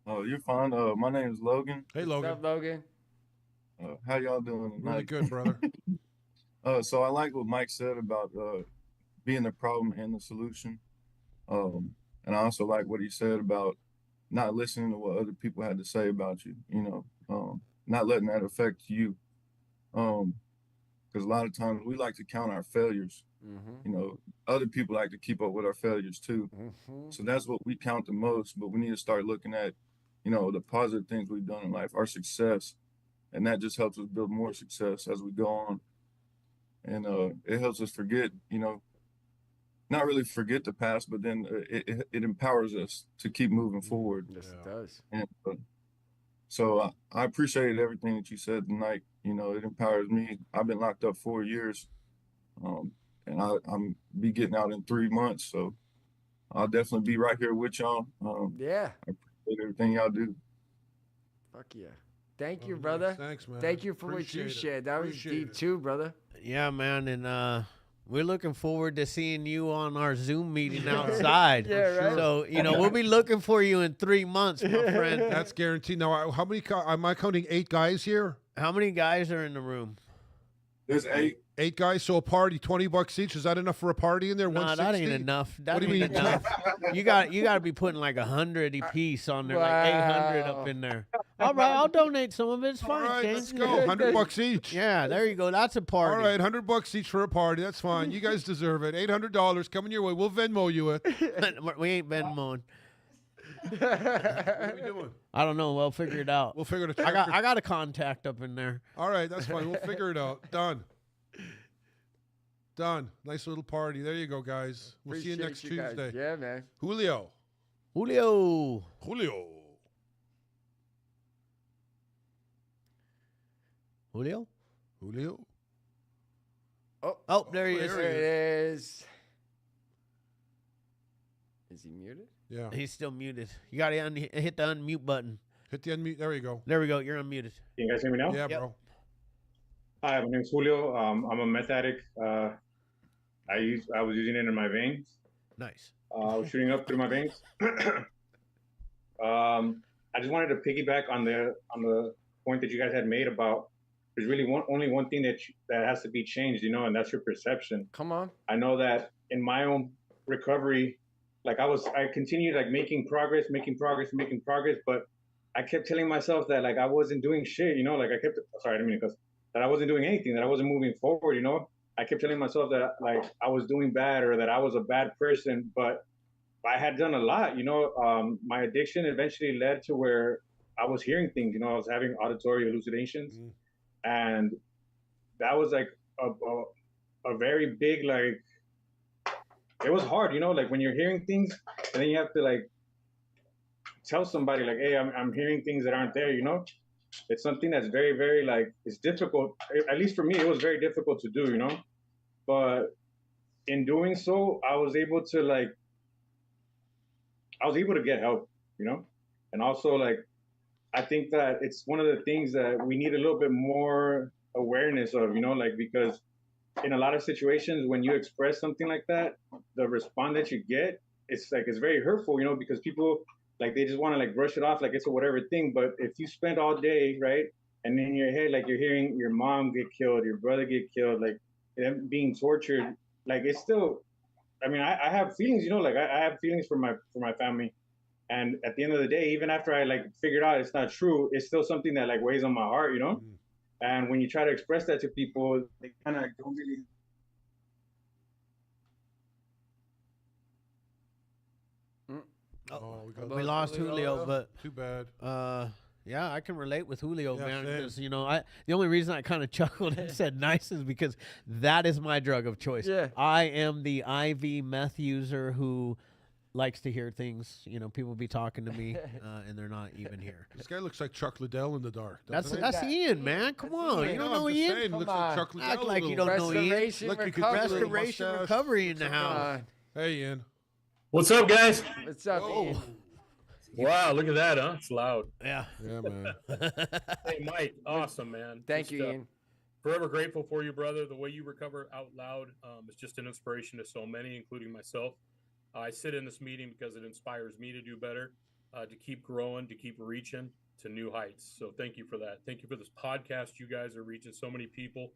Oh, you're fine. My name is Logan. Hey, Logan. What's up, Logan? How y'all doing tonight? Really good, brother. So I like what Mike said about being the problem and the solution. And I also like what he said about not listening to what other people had to say about you, you know, not letting that affect you. Because a lot of times we like to count our failures. Mm-hmm. You know, other people like to keep up with our failures too. Mm-hmm. So that's what we count the most, but we need to start looking at, you know, the positive things we've done in life, our success. And that just helps us build more success as we go on. And it helps us forget, you know, not really forget the past, but then it empowers us to keep moving forward. Yes, it does. And so I appreciated everything that you said tonight. You know, it empowers me. I've been locked up 4 years, and I'm be getting out in 3 months. So I'll definitely be right here with y'all. Yeah. I appreciate everything y'all do. Fuck yeah. Thank you, brother. Thanks, man. Thank you for Appreciate what you it. shared. That was Appreciate deep it. too, brother. Yeah, man, and we're looking forward to seeing you on our Zoom meeting outside. Yeah, right. So, you know, we'll be looking for you in 3 months, my friend. That's guaranteed. Now, how many? Am I counting 8 guys here? How many guys are in the room? There's 8. 8 guys, so a party, $20 each. Is that enough for a party in there? Nah, that ain't enough. That What do you ain't mean? enough. You got to be putting like 100 a piece on there, like 800 up in there. All right, I'll donate some of it. It's All fine. right, Shane. let's go. $100 each. Yeah, there you go. That's a party. All right, $100 each for a party. That's fine. You guys deserve it. $800 coming your way. We'll Venmo you it. We ain't Venmoing. What are we doing? I don't know. We'll figure it out. We'll figure it out. I got a contact up in there. All right, that's fine. We'll figure it out. Done. Done. Nice little party. There you go, guys. We'll see you next Appreciate you guys. Tuesday. Yeah, man. Julio. Julio. Julio. Julio? Julio. Oh, there he is. There it is. Is he muted? Yeah. He's still muted. You got to hit the unmute button. Hit the unmute. There you go. There we go. You're unmuted. Can you guys hear me now? Yeah, Yep. bro. Hi, my name's Julio. I'm a meth addict. I was using it in my veins. Nice. I was shooting up through my veins. I just wanted to piggyback on the point that you guys had made about there's really only one thing that has to be changed, you know, and that's your perception. Come on. I know that in my own recovery, like I continued like making progress, but I kept telling myself that like I wasn't doing shit, you know, like sorry, I didn't mean to cuss, that I wasn't doing anything, that I wasn't moving forward, you know. I kept telling myself that like I was doing bad or that I was a bad person, but I had done a lot, you know. My addiction eventually led to where I was hearing things, you know, I was having auditory hallucinations. Mm. And that was like a very big, like, it was hard, you know, like when you're hearing things and then you have to like tell somebody like, hey, I'm hearing things that aren't there, you know. It's something that's very, very like, it's difficult. At least for me, it was very difficult to do, you know. But in doing so, I was able to get help, you know, and also like I think that it's one of the things that we need a little bit more awareness of, you know, like because in a lot of situations when you express something like that, the response that you get, it's very hurtful, you know, because people like they just want to like brush it off like it's a whatever thing. But if you spend all day, right, and in your head like you're hearing your mom get killed, your brother get killed, like them being tortured, like it's still. I mean, I have feelings, you know, like I have feelings for my family, and at the end of the day, even after I like figured out it's not true, it's still something that like weighs on my heart, you know. And when you try to express that to people, they kind of don't really. Oh, We lost Julio, but too bad. Yeah, I can relate with Julio, Yeah, man. same. Because you know, the only reason I kind of chuckled and said nice is because that is my drug of choice. Yeah. I am the IV meth user who likes to hear things. You know, people be talking to me, and they're not even here. This guy looks like Chuck Liddell in the dark. That's doesn't he? Ian, man. Come on, you don't know I'm just Ian? saying, looks like Chuck Liddell. Act a like you little. don't know Ian. Restoration Look, you could recovery. do a little Restoration mustache. recovery in the house. Hey, Ian. What's up, guys? What's up, Ian? Wow, look at that, huh? It's loud. Yeah. Yeah, man. Hey, Mike, awesome, man. Thank you, Ian. Forever grateful for you, brother. The way you recover out loud is just an inspiration to so many, including myself. I sit in this meeting because it inspires me to do better, to keep growing, to keep reaching to new heights. So thank you for that. Thank you for this podcast. You guys are reaching so many people.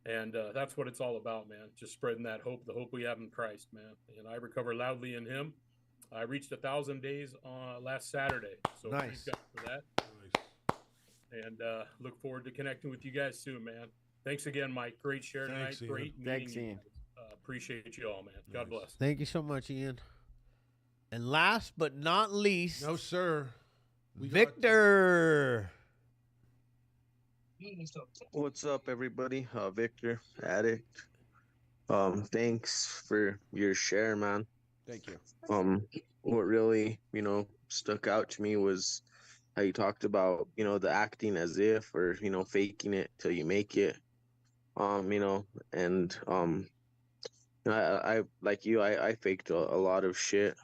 And that's what it's all about, man. Just spreading that hope, the hope we have in Christ, man. And I recover loudly in him. I reached 1,000 days last Saturday. So Nice. praise God for that. And look forward to connecting with you guys soon, man. Thanks again, Mike. Great share tonight. Ian. Great meeting. Thanks, you Ian. guys. Appreciate you all, man. God bless. Thank you so much, Ian. And last but not least, No, sir. Victor. What's up, everybody? Victor, addict. Thanks for your share, man. Thank you. What really, stuck out to me was how you talked about, the acting as if, or, faking it till you make it. And I like you, I faked a lot of shit.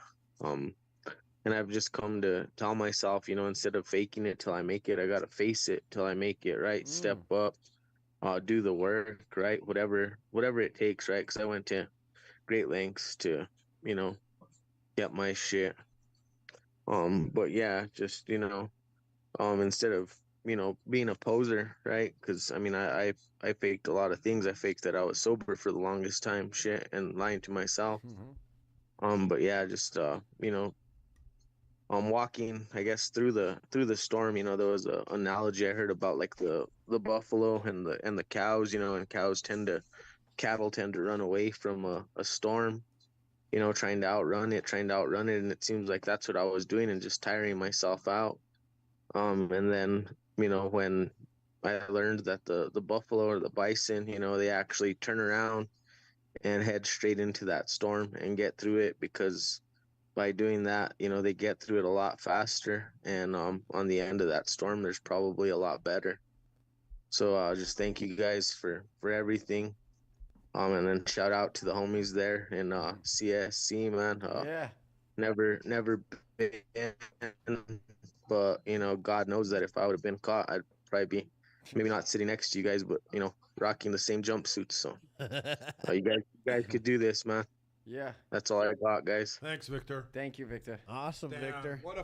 And I've just come to tell myself, instead of faking it till I make it, I gotta face it till I make it, right? Step up, do the work, right? Whatever it takes, right? Because I went to great lengths to, get my shit. But yeah, just, instead of, being a poser, right? Because, I faked a lot of things. I faked that I was sober for the longest time, shit, and lying to myself. But yeah, just, walking, I guess, through the storm, there was an analogy I heard about like the buffalo and the cows, and cattle tend to run away from a storm, trying to outrun it. And it seems like that's what I was doing and just tiring myself out. And then, when I learned that the buffalo or the bison, they actually turn around and head straight into that storm and get through it, because by doing that, they get through it a lot faster. And on the end of that storm, there's probably a lot better. So just thank you guys for everything. And then shout out to the homies there in CSC, man. Yeah. Never been, but God knows that if I would have been caught, I'd probably be maybe not sitting next to you guys, but rocking the same jumpsuits. So you guys could do this, man. Yeah. That's all I got, guys. Thanks, Victor. Thank you, Victor. Awesome, Damn, Victor. What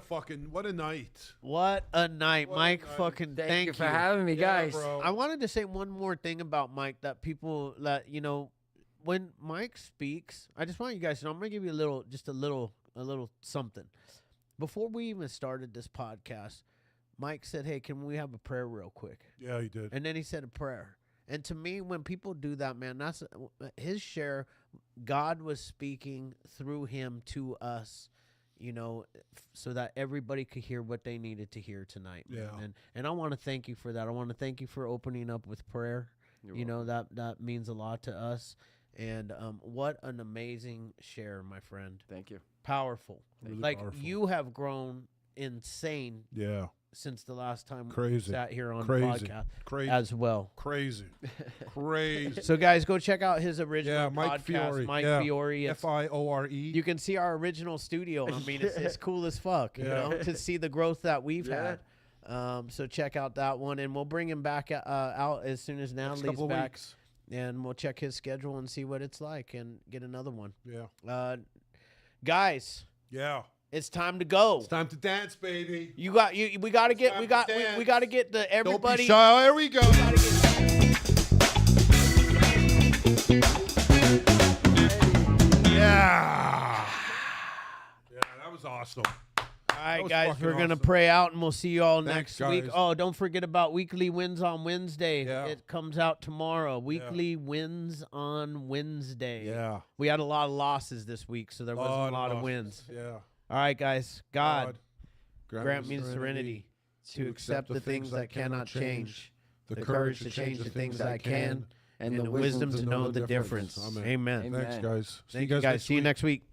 a night. What a night, What a Mike. night. Fucking Thank you thank for having me, Yeah, guys. bro. I wanted to say one more thing about Mike that people that when Mike speaks, I just want you guys to know. I'm gonna give you a little something. Before we even started this podcast, Mike said, "Hey, can we have a prayer real quick?" Yeah, he did. And then he said a prayer. And to me, when people do that, man, that's his share. God was speaking through him to us, so that everybody could hear what they needed to hear tonight. Man. Yeah. And I want to thank you for that. I want to thank you for opening up with prayer. That means a lot to us. And what an amazing share, my friend. Thank you. Powerful. Really like powerful. you have grown insane. Yeah. Since the last time Crazy. we sat here on the Crazy. podcast Crazy. as well. Crazy. Crazy. So, guys, go check out his original Yeah, Mike podcast, Fiori. Mike Yeah. Fiori. Fiore. You can see our original studio. I mean, it's cool as fuck, you Yeah. know, to see the growth that we've Yeah. had. So check out that one, and we'll bring him back out as soon as Next Natalie's couple of back. weeks. And we'll check his schedule and see what it's like and get another one. Yeah. Guys. Yeah. It's time to go. It's time to dance, baby. We got to get the everybody. Don't be shy. Here we go. Yeah. Yeah, that was awesome. All right, guys, we're going to pray out, and we'll see you all next week. guys. Oh, don't forget about Weekly Wins on Wednesday. Yeah. It comes out tomorrow. Weekly Wins on Wednesday. Yeah. We had a lot of losses this week, so there wasn't a lot of wins. Yeah. All right, guys. God, grant me me the serenity serenity to accept the things that cannot change, the courage to change the things that can, and the wisdom to know the difference. Amen. Thanks, guys. Thank you, guys. See you next week.